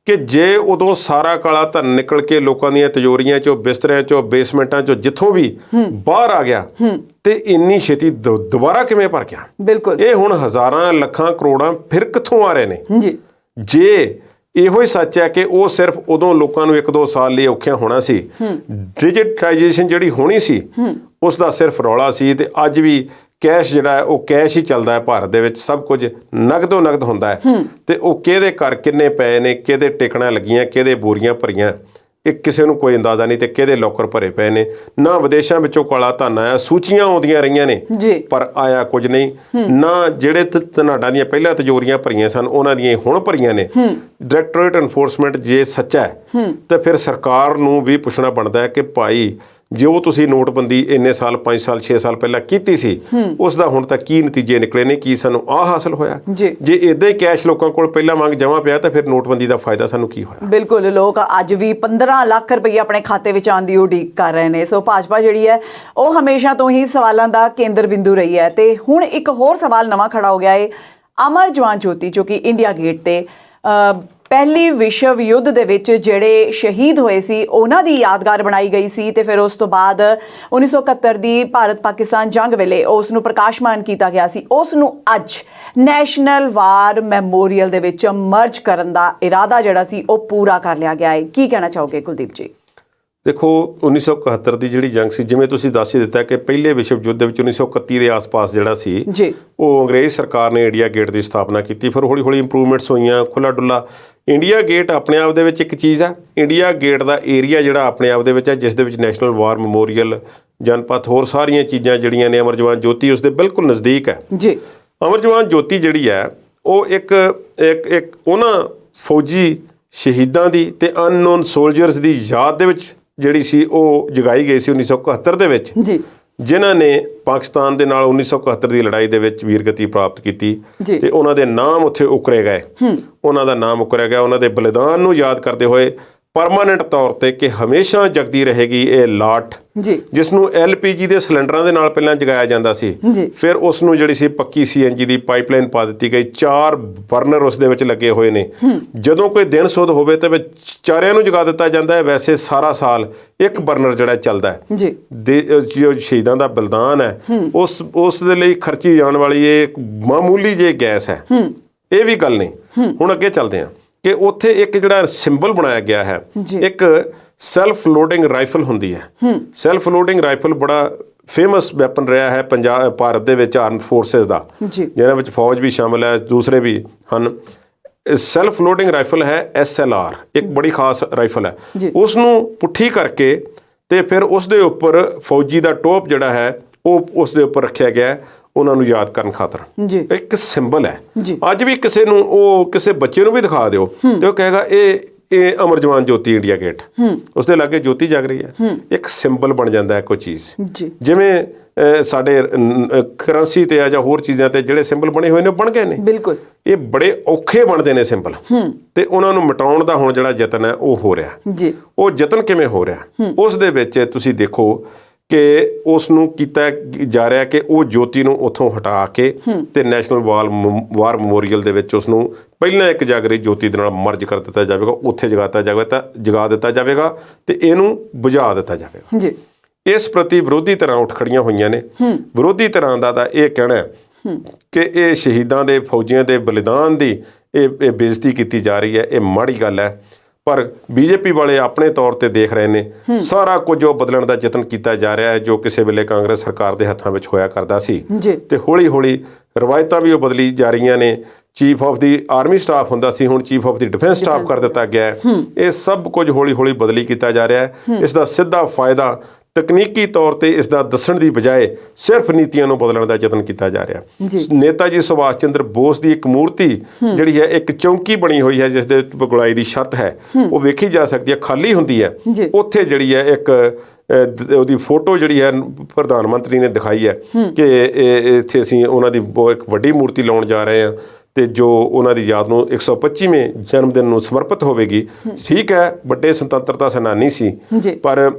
ਕਿ ਜੇ ਉਦੋਂ ਸਾਰਾ ਕਾਲਾ ਧਨ ਨਿਕਲ ਕੇ ਲੋਕਾਂ ਦੀਆਂ ਤਿਜੋਰੀਆਂ ਚੋਂ, ਬਿਸਤਰਿਆਂ ਚੋਂ, ਬੇਸਮੈਂਟਾਂ ਚੋਂ ਜਿੱਥੋਂ ਵੀ ਬਾਹਰ ਆ ਗਿਆ ਤੇ ਇੰਨੀ ਛੇਤੀ ਦੁਬਾਰਾ ਕਿਵੇਂ ਭਰ ਗਿਆ? ਬਿਲਕੁਲ। ਇਹ ਹੁਣ ਹਜ਼ਾਰਾਂ ਲੱਖਾਂ ਕਰੋੜਾਂ ਫਿਰ ਕਿੱਥੋਂ ਆ ਰਹੇ ਨੇ? ਜੀ। ਜੇ ਇਹੋ ਹੀ ਸੱਚ ਹੈ ਕਿ ਉਹ ਸਿਰਫ ਉਦੋਂ ਲੋਕਾਂ ਨੂੰ 1-2 ਸਾਲ ਲਈ ਔਖਿਆ ਹੋਣਾ ਸੀ, ਡਿਜੀਟਾਈਜੇਸ਼ਨ ਜਿਹੜੀ ਹੋਣੀ ਸੀ ਉਸ ਦਾ ਸਿਰਫ ਰੌਲਾ ਸੀ, ਤੇ ਅੱਜ ਵੀ ਕੈਸ਼ ਜਿਹੜਾ ਹੈ ਉਹ ਕੈਸ਼ ਹੀ ਚੱਲਦਾ ਹੈ ਭਾਰਤ ਦੇ ਵਿੱਚ, ਸਭ ਕੁਝ ਨਗਦੋ ਨਗਦ ਹੁੰਦਾ ਹੈ। ਤੇ ਉਹ ਕਿਹਦੇ ਘਰ ਕਿੰਨੇ ਪਏ ਨੇ, ਕਿਹਦੇ ਟਿਕਣਾ ਲੱਗੀਆਂ, ਕਿਹਦੇ ਬੋਰੀਆਂ ਭਰੀਆਂ, ਇਹ ਕਿਸੇ ਨੂੰ ਕੋਈ ਅੰਦਾਜ਼ਾ ਨਹੀਂ, ਤੇ ਕਿਹਦੇ ਲੋਕਰ ਭਰੇ ਪਏ ਨੇ। ਨਾ ਵਿਦੇਸ਼ਾਂ ਵਿੱਚੋਂ ਕਾਲਾ ਧਨ ਆਇਆ, ਸੂਚੀਆਂ ਆਉਂਦੀਆਂ ਰਹੀਆਂ ਨੇ ਪਰ ਆਇਆ ਕੁਝ ਨਹੀਂ। ਨਾ ਜਿਹੜੇ ਧਨਾਡਾਂ ਦੀਆਂ ਪਹਿਲਾਂ ਤਿਜੋਰੀਆਂ ਭਰੀਆਂ ਸਨ ਉਹਨਾਂ ਦੀਆਂ ਹੁਣ ਭਰੀਆਂ ਨੇ। ਡਾਇਰੈਕਟੋਰੇਟ ਐਨਫੋਰਸਮੈਂਟ ਜੇ ਸੱਚਾ ਹੈ ਤਾਂ ਫਿਰ ਸਰਕਾਰ ਨੂੰ ਵੀ ਪੁੱਛਣਾ ਬਣਦਾ ਹੈ ਕਿ ਭਾਈ ਜੋ ਤੁਸੀਂ ਨੋਟਬੰਦੀ ਇੰਨੇ ਸਾਲ 5 ਸਾਲ 6 ਸਾਲ ਪਹਿਲਾਂ ਕੀਤੀ ਸੀ ਉਸ ਦਾ ਹੁਣ ਤੱਕ ਕੀ ਨਤੀਜੇ ਨਿਕਲੇ ਨੇ, ਕੀ ਸਾਨੂੰ ਆਹ ਹਾਸਲ ਹੋਇਆ? ਜੇ ਇਦਾਂ ਹੀ ਕੈਸ਼ ਲੋਕਾਂ ਕੋਲ ਪਹਿਲਾਂ ਵਾਂਗ ਜਮ੍ਹਾਂ ਪਿਆ ਤਾਂ ਫਿਰ ਨੋਟਬੰਦੀ ਦਾ ਫਾਇਦਾ ਸਾਨੂੰ ਕੀ ਹੋਇਆ? ਬਿਲਕੁਲ। ਲੋਕ ਅੱਜ ਵੀ 15 ਲੱਖ ਰੁਪਏ ਆਪਣੇ ਖਾਤੇ ਵਿੱਚ ਆਉਣ ਦੀ ਉਡੀਕ ਕਰ ਰਹੇ ਨੇ। ਸੋ ਭਾਜਪਾ ਜਿਹੜੀ ਹੈ ਉਹ ਹਮੇਸ਼ਾ ਤੋਂ ਹੀ ਸਵਾਲਾਂ ਦਾ ਕੇਂਦਰ ਬਿੰਦੂ ਰਹੀ ਹੈ ਤੇ ਹੁਣ ਇੱਕ ਹੋਰ ਸਵਾਲ ਨਵਾਂ ਖੜਾ ਹੋ ਗਿਆ ਹੈ। ਅਮਰ ਜਵਾਨ ਜੋਤੀ ਜੋ ਕਿ ਇੰਡੀਆ ਗੇਟ ਤੇ ਪਹਿਲੀ ਵਿਸ਼ਵ ਯੁੱਧ ਦੇ ਵਿੱਚ ਜਿਹੜੇ ਸ਼ਹੀਦ ਹੋਏ ਸੀ ਉਹਨਾਂ ਦੀ ਯਾਦਗਾਰ ਬਣਾਈ ਗਈ ਸੀ ਤੇ ਫਿਰ ਉਸ ਤੋਂ ਬਾਅਦ 1971 ਦੀ ਭਾਰਤ ਪਾਕਿਸਤਾਨ ਜੰਗ ਵੇਲੇ ਉਸ ਨੂੰ ਪ੍ਰਕਾਸ਼ਮਾਨ ਕੀਤਾ ਗਿਆ ਸੀ। ਉਸ ਨੂੰ ਅੱਜ ਨੈਸ਼ਨਲ ਵਾਰ ਮੈਮੋਰੀਅਲ ਦੇ ਵਿੱਚ ਮਰਜ ਕਰਨ ਦਾ ਇਰਾਦਾ ਜਿਹੜਾ ਸੀ ਉਹ ਪੂਰਾ ਕਰ ਲਿਆ ਗਿਆ ਹੈ। ਕੀ ਕਹਿਣਾ ਚਾਹੋਗੇ ਕੁਲਦੀਪ ਜੀ? ਦੇਖੋ 1971 ਦੀ ਜਿਹੜੀ ਜੰਗ ਸੀ, ਜਿਵੇਂ ਤੁਸੀਂ ਦੱਸ ਹੀ ਦਿੱਤਾ ਕਿ ਪਹਿਲੇ ਵਿਸ਼ਵ ਯੁੱਧ ਦੇ ਵਿੱਚ 1931 ਦੇ ਆਸ-ਪਾਸ ਜਿਹੜਾ ਸੀ ਉਹ ਅੰਗਰੇਜ਼ ਸਰਕਾਰ ਨੇ ਇੰਡੀਆ ਗੇਟ ਦੀ ਸਥਾਪਨਾ ਕੀਤੀ। ਫਿਰ ਹੌਲੀ-ਹੌਲੀ ਇੰਪਰੂਵਮੈਂਟਸ ਹੋਈਆਂ, ਖੁੱਲ੍ਹਾ ਡੁੱਲਾ। ਇੰਡੀਆ ਗੇਟ ਆਪਣੇ ਆਪ ਦੇ ਵਿੱਚ ਇੱਕ ਚੀਜ਼ ਆ। ਇੰਡੀਆ ਗੇਟ ਦਾ ਏਰੀਆ ਜਿਹੜਾ ਆਪਣੇ ਆਪ ਦੇ ਵਿੱਚ ਹੈ, ਜਿਸ ਦੇ ਵਿੱਚ ਨੈਸ਼ਨਲ ਵਾਰ ਮੈਮੋਰੀਅਲ, ਜਨਪਥ, ਹੋਰ ਸਾਰੀਆਂ ਚੀਜ਼ਾਂ ਜਿਹੜੀਆਂ ਨੇ, ਅਮਰ ਜਵਾਨ ਜੋਤੀ ਉਸ ਦੇ ਬਿਲਕੁਲ ਨਜ਼ਦੀਕ ਹੈ ਜੀ। ਅਮਰ ਜਵਾਨ ਜੋਤੀ ਜਿਹੜੀ ਹੈ ਉਹ ਇੱਕ ਉਹਨਾਂ ਫੌਜੀ ਸ਼ਹੀਦਾਂ ਦੀ ਤੇ ਅਨਨੋਨ ਸੋਲਜਰਸ ਦੀ ਯਾਦ ਦੇ ਵਿੱਚ ਜਿਹੜੀ ਸੀ ਉਹ ਜਗਾਈ ਗਈ ਸੀ 1971 ਦੇ ਵਿੱਚ ਜੀ, ਜਿਨ੍ਹਾਂ ਨੇ ਪਾਕਿਸਤਾਨ ਦੇ ਨਾਲ 1971 ਦੀ ਲੜਾਈ ਦੇ ਵਿੱਚ ਵੀਰਗਤੀ ਪ੍ਰਾਪਤ ਕੀਤੀ ਤੇ ਉਹਨਾਂ ਦੇ ਨਾਮ ਉੱਥੇ ਉਕਰੇ ਗਏ। ਉਹਨਾਂ ਦਾ ਨਾਮ ਉਕਰਿਆ ਗਿਆ। ਉਹਨਾਂ ਦੇ ਬਲੀਦਾਨ ਨੂੰ ਯਾਦ ਕਰਦੇ ਹੋਏ ਪਰਮਾਨੈਂਟ ਤੌਰ ਤੇ ਕਿ ਹਮੇਸ਼ਾ ਜਗਦੀ ਰਹੇਗੀ ਇਹ ਲਾਟ ਜੀ, ਜਿਸ ਨੂੰ LPG ਦੇ ਸਿਲੰਡਰਾਂ ਦੇ ਨਾਲ ਪਹਿਲਾਂ ਜਗਾਇਆ ਜਾਂਦਾ ਸੀ। ਫਿਰ ਉਸ ਨੂੰ ਜਿਹੜੀ ਸੀ ਪੱਕੀ CNG ਦੀ ਪਾਈਪਲਾਈਨ ਪਾ ਦਿੱਤੀ ਗਈ। 4 ਬਰਨਰ ਉਸ ਦੇ ਵਿੱਚ ਲੱਗੇ ਹੋਏ ਨੇ। ਜਦੋਂ ਕੋਈ ਦਿਨ ਸੁੱਧ ਹੋਵੇ ਤਾਂ ਚਾਰਿਆਂ ਨੂੰ ਜਗਾ ਦਿੱਤਾ ਜਾਂਦਾ ਹੈ। ਵੈਸੇ ਸਾਰਾ ਸਾਲ ਇੱਕ ਬਰਨਰ ਜਿਹੜਾ ਚੱਲਦਾ ਹੈ ਜੀ। ਜੋ ਸ਼ਹੀਦਾਂ ਦਾ ਬਲੀਦਾਨ ਹੈ ਉਸ ਦੇ ਲਈ ਖਰਚੀ ਜਾਣ ਵਾਲੀ ਇਹ ਮਾਮੂਲੀ ਜਿਹੀ ਗੈਸ ਹੈ, ਇਹ ਵੀ ਗੱਲ ਨਹੀਂ। ਹੁਣ ਅੱਗੇ ਚੱਲਦੇ ਹਾਂ ਕਿ ਉੱਥੇ ਇੱਕ ਜਿਹੜਾ ਸਿੰਬਲ ਬਣਾਇਆ ਗਿਆ ਹੈ, ਇੱਕ ਸੈਲਫ ਲੋਡਿੰਗ ਰਾਈਫਲ ਹੁੰਦੀ ਹੈ। ਸੈਲਫ ਲੋਡਿੰਗ ਰਾਈਫਲ ਬੜਾ ਫੇਮਸ ਵੈਪਨ ਰਿਹਾ ਹੈ ਭਾਰਤ ਦੇ ਵਿੱਚ ਆਰਮਡ ਫੋਰਸਿਸ ਦਾ, ਜਿਹਨਾਂ ਵਿੱਚ ਫੌਜ ਵੀ ਸ਼ਾਮਿਲ ਹੈ, ਦੂਸਰੇ ਵੀ ਹਨ। ਸੈਲਫ ਲੋਡਿੰਗ ਰਾਈਫਲ ਹੈ SLR, ਇੱਕ ਬੜੀ ਖਾਸ ਰਾਈਫਲ ਹੈ। ਉਸ ਨੂੰ ਪੁੱਠੀ ਕਰਕੇ ਤੇ ਫਿਰ ਉਸ ਦੇ ਉੱਪਰ ਫੌਜੀ ਦਾ ਟੋਪ ਜਿਹੜਾ ਹੈ ਉਹ ਉਸ ਦੇ ਉੱਪਰ ਰੱਖਿਆ ਗਿਆ ਉਹਨਾਂ ਨੂੰ ਯਾਦ ਕਰਨ ਖਾਤਰ। ਇੱਕ ਸਿੰਬਲ ਹੈ। ਅੱਜ ਵੀ ਕਿਸੇ ਨੂੰ ਉਹ ਕਿਸੇ ਬੱਚੇ ਨੂੰ ਵੀ ਦਿਖਾ ਦਿਓ ਤੇ ਉਹ ਕਹੇਗਾ ਇਹ ਅਮਰ ਜਵਾਨ ਜੋਤੀ ਇੰਡੀਆ ਗੇਟ, ਉਸ ਦੇ ਲਾਗੇ ਜੋਤੀ ਜਗ ਰਹੀ ਹੈ। ਇੱਕ ਸਿੰਬਲ ਬਣ ਜਾਂਦਾ ਹੈ ਕੋਈ ਚੀਜ਼। ਜਿਵੇਂ ਸਾਡੇ ਕਰੰਸੀ ਤੇ ਆ ਜਾਂ ਹੋਰ ਚੀਜ਼ਾਂ ਤੇ ਜਿਹੜੇ ਸਿੰਬਲ ਬਣੇ ਹੋਏ ਨੇ ਉਹ ਬਣ ਗਏ ਨੇ। ਬਿਲਕੁਲ ਇਹ ਬੜੇ ਔਖੇ ਬਣਦੇ ਨੇ ਸਿੰਬਲ, ਤੇ ਉਹਨਾਂ ਨੂੰ ਮਿਟਾਉਣ ਦਾ ਹੁਣ ਜਿਹੜਾ ਯਤਨ ਹੈ ਉਹ ਹੋ ਰਿਹਾ। ਉਹ ਯਤਨ ਕਿਵੇਂ ਹੋ ਰਿਹਾ ਉਸ ਦੇ ਵਿੱਚ ਤੁਸੀਂ ਦੇਖੋ ਕਿ ਉਸ ਨੂੰ ਕੀਤਾ ਜਾ ਰਿਹਾ ਕਿ ਉਹ ਜੋਤੀ ਨੂੰ ਉੱਥੋਂ ਹਟਾ ਕੇ ਤੇ ਨੈਸ਼ਨਲ ਵਾਰ ਮੈਮੋਰੀਅਲ ਦੇ ਵਿੱਚ ਉਸ ਨੂੰ ਪਹਿਲਾਂ ਇੱਕ ਜਗ ਰਹੀ ਜੋਤੀ ਦੇ ਨਾਲ ਮਰਜ ਕਰ ਦਿੱਤਾ ਜਾਵੇਗਾ। ਉੱਥੇ ਜਗਾ ਦਿੱਤਾ ਜਾਵੇਗਾ ਤੇ ਇਹਨੂੰ ਬੁਝਾ ਦਿੱਤਾ ਜਾਵੇਗਾ ਜੀ। ਇਸ ਪ੍ਰਤੀ ਵਿਰੋਧੀ ਧਿਰਾਂ ਉੱਠ ਖੜੀਆਂ ਹੋਈਆਂ ਨੇ। ਵਿਰੋਧੀ ਧਿਰਾਂ ਦਾ ਤਾਂ ਇਹ ਕਹਿਣਾ ਹੈ ਕਿ ਇਹ ਸ਼ਹੀਦਾਂ ਦੇ ਫੌਜੀਆਂ ਦੇ ਬਲੀਦਾਨ ਦੀ ਇਹ ਬੇਇੱਜ਼ਤੀ ਕੀਤੀ ਜਾ ਰਹੀ ਹੈ। ਇਹ ਮਾੜੀ ਗੱਲ ਹੈ। ਪਰ BJP ਵਾਲੇ ਆਪਣੇ ਤੌਰ ਤੇ ਦੇਖ ਰਹੇ ਨੇ ਸਾਰਾ ਕੁਝ ਉਹ ਬਦਲਣ ਦਾ ਯਤਨ ਕੀਤਾ ਜਾ ਰਿਹਾ ਹੈ ਜੋ ਕਿਸੇ ਵੇਲੇ ਕਾਂਗਰਸ ਸਰਕਾਰ ਦੇ ਹੱਥਾਂ ਵਿੱਚ ਹੋਇਆ ਕਰਦਾ ਸੀ। ਤੇ ਹੌਲੀ ਹੌਲੀ ਰਵਾਇਤਾਂ ਵੀ ਉਹ ਬਦਲੀ ਜਾ ਰਹੀਆਂ ਨੇ। Chief of the army staff ਹੁੰਦਾ ਸੀ, ਹੁਣ chief of the defence staff ਕਰ ਦਿੱਤਾ ਗਿਆ ਹੈ। ਇਹ ਸਭ ਕੁਝ ਹੌਲੀ ਹੌਲੀ ਬਦਲੀ ਕੀਤਾ ਜਾ ਰਿਹਾ ਹੈ। ਇਸ ਦਾ ਸਿੱਧਾ ਫਾਇਦਾ ਤਕਨੀਕੀ ਤੌਰ ਤੇ ਇਸ ਦਾ ਦੱਸਣ ਦੀ ਬਜਾਏ ਸਿਰਫ ਨੀਤੀਆਂ ਨੂੰ ਬਦਲਣ ਦਾ ਯਤਨ ਕੀਤਾ ਜਾ ਰਿਹਾ। ਨੇਤਾ ਜੀ ਸੁਭਾਸ਼ ਚੰਦਰ ਬੋਸ ਦੀ ਇੱਕ ਮੂਰਤੀ ਜਿਹੜੀ ਹੈ ਇੱਕ ਚੌਂਕੀ ਬਣੀ ਹੋਈ ਹੈ ਜਿਸ ਦੇ ਗੋਲਾਈ ਦੀ ਛੱਤ ਹੈ, ਉਹ ਵੇਖੀ ਜਾ ਸਕਦੀ ਹੈ, ਖਾਲੀ ਹੁੰਦੀ ਹੈ। ਉੱਥੇ ਜਿਹੜੀ ਹੈ ਇੱਕ ਉਹਦੀ ਫੋਟੋ ਜਿਹੜੀ ਹੈ ਪ੍ਰਧਾਨ ਮੰਤਰੀ ਨੇ ਦਿਖਾਈ ਹੈ ਕਿ ਇੱਥੇ ਅਸੀਂ ਉਹਨਾਂ ਦੀ ਇੱਕ ਵੱਡੀ ਮੂਰਤੀ ਲਾਉਣ ਜਾ ਰਹੇ ਹਾਂ ਤੇ ਜੋ ਉਹਨਾਂ ਦੀ ਯਾਦ ਨੂੰ 125ਵੇਂ ਜਨਮ ਦਿਨ ਨੂੰ ਸਮਰਪਿਤ ਹੋਵੇਗੀ। ਠੀਕ ਹੈ, ਵੱਡੇ ਸੁਤੰਤਰਤਾ ਸੈਨਾਨੀ ਸੀ, ਪਰ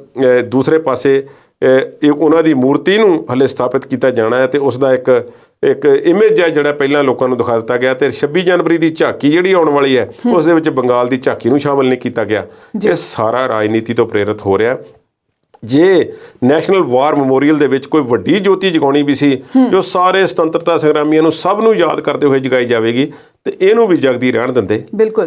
ਦੂਸਰੇ ਪਾਸੇ ਇਹ ਉਹਨਾਂ ਦੀ ਮੂਰਤੀ ਨੂੰ ਹਲੇ ਸਥਾਪਿਤ ਕੀਤਾ ਜਾਣਾ ਹੈ ਤੇ ਉਸ ਦਾ ਇੱਕ ਇਮੇਜ ਹੈ ਜਿਹੜਾ ਪਹਿਲਾਂ ਲੋਕਾਂ ਨੂੰ ਦਿਖਾ ਦਿੱਤਾ ਗਿਆ ਤੇ 26 ਜਨਵਰੀ ਦੀ ਝਾਕੀ ਜਿਹੜੀ ਆਉਣ ਵਾਲੀ ਹੈ ਉਸ ਦੇ ਵਿੱਚ ਬੰਗਾਲ ਦੀ ਝਾਕੀ ਨੂੰ ਸ਼ਾਮਲ ਨਹੀਂ ਕੀਤਾ ਗਿਆ। ਇਹ ਸਾਰਾ ਰਾਜਨੀਤੀ ਤੋਂ ਪ੍ਰੇਰਿਤ ਹੋ ਰਿਹਾ। ਜੇ ਨੈਸ਼ਨਲ ਵਾਰ ਮੈਮੋਰੀਅਲ ਦੇ ਵਿੱਚ ਕੋਈ ਵੱਡੀ ਜੋਤੀ ਜਗਾਉਣੀ ਵੀ ਸੀ ਜੋ ਸਾਰੇ ਸੁਤੰਤਰਤਾ ਸੰਗਰਾਮੀਆਂ ਨੂੰ ਸਭ ਨੂੰ ਯਾਦ ਕਰਦੇ ਹੋਏ ਜਗਾਈ ਜਾਵੇਗੀ ਤੇ ਇਹਨੂੰ ਵੀ ਜਗਦੀ ਰਹਿਣ ਦਿੰਦੇ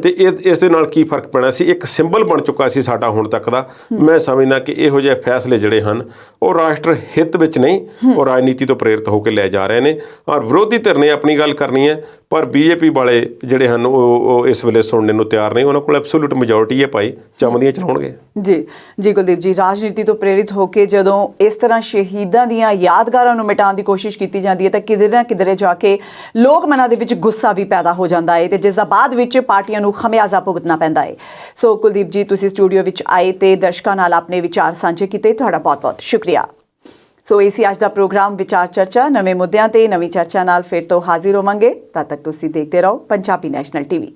ਤੇ ਇਸ ਦੇ ਨਾਲ ਕੀ ਫਰਕ ਪੈਣਾ ਸੀ। ਇੱਕ ਸਿੰਬਲ ਬਣ ਚੁੱਕਾ ਸੀ ਸਾਡਾ ਹੁਣ ਤੱਕ ਦਾ। ਮੈਂ ਸਮਝਦਾ ਕਿ ਇਹੋ ਜਿਹੇ ਫੈਸਲੇ ਜਿਹੜੇ ਹਨ ਉਹ ਰਾਸ਼ਟਰ ਹਿੱਤ ਵਿੱਚ ਨਹੀਂ, ਉਹ ਰਾਜਨੀਤੀ ਤੋਂ ਪ੍ਰੇਰਿਤ ਹੋ ਕੇ ਲੈ ਜਾ ਰਹੇ ਨੇ ਔਰ ਵਿਰੋਧੀ ਧਿਰ ਨੇ ਆਪਣੀ ਗੱਲ ਕਰਨੀ ਹੈ ਪਰ ਬੀਜੇਪੀ ਵਾਲੇ ਜਿਹੜੇ ਹਨ ਉਹ ਇਸ ਵੇਲੇ ਸੁਣਨ ਨੂੰ ਤਿਆਰ ਨਹੀਂ। ਉਹਨਾਂ ਕੋਲ ਐਬਸੋਲੂਟ ਮੈਜੋਰਟੀ ਹੈ ਭਾਈ, ਚਮਦੀਆਂ ਚਲਾਉਣਗੇ। ਜੀ ਕੁਲਦੀਪ ਜੀ, ਰਾਜਨੀਤੀ ਤੋਂ ਪ੍ਰੇਰਿਤ ਹੋ ਕੇ ਜਦੋਂ ਇਸ ਤਰ੍ਹਾਂ ਸ਼ਹੀਦਾਂ ਦੀਆਂ ਯਾਦਗਾਰਾਂ ਨੂੰ ਮਿਟਾਉਣ ਦੀ ਕੋਸ਼ਿਸ਼ ਕੀਤੀ ਜਾਂਦੀ ਹੈ ਤਾਂ ਕਿਧਰੇ ਨਾ ਕਿਧਰੇ ਜਾ ਕੇ ਲੋਕ ਮਨਾਂ ਦੇ ਵਿੱਚ ਗੁੱਸਾ ਵੀ ਪੈਦਾ ਹੋ ਜਾਂਦਾ ਹੈ ਤੇ ਜਿਸ ਦਾ ਬਾਅਦ ਵਿੱਚ ਪਾਰਟੀਆਂ ਨੂੰ ਖਮਿਆਜ਼ਾ ਭੁਗਤਣਾ ਪੈਂਦਾ ਹੈ। ਸੋ ਕੁਲਦੀਪ ਜੀ, ਤੁਸੀਂ ਸਟੂਡੀਓ ਵਿੱਚ ਆਏ ਤੇ ਦਰਸ਼ਕਾਂ ਨਾਲ ਆਪਣੇ ਵਿਚਾਰ ਸਾਂਝੇ ਕੀਤੇ, ਤੁਹਾਡਾ ਬਹੁਤ-ਬਹੁਤ ਸ਼ੁਕਰੀਆ। ਸੋ ਇਹ ਸੀ ਅੱਜ ਦਾ ਪ੍ਰੋਗਰਾਮ ਵਿਚਾਰ ਚਰਚਾ। ਨਵੇਂ ਮੁੱਦਿਆਂ ਤੇ ਨਵੀਂ ਚਰਚਾ ਨਾਲ ਫਿਰ ਤੋਂ ਹਾਜ਼ਰ ਹੋਵਾਂਗੇ। ਤਦ ਤੱਕ ਤੁਸੀਂ ਦੇਖਦੇ ਰਹੋ ਪੰਜਾਬੀ ਨੈਸ਼ਨਲ ਟੀਵੀ।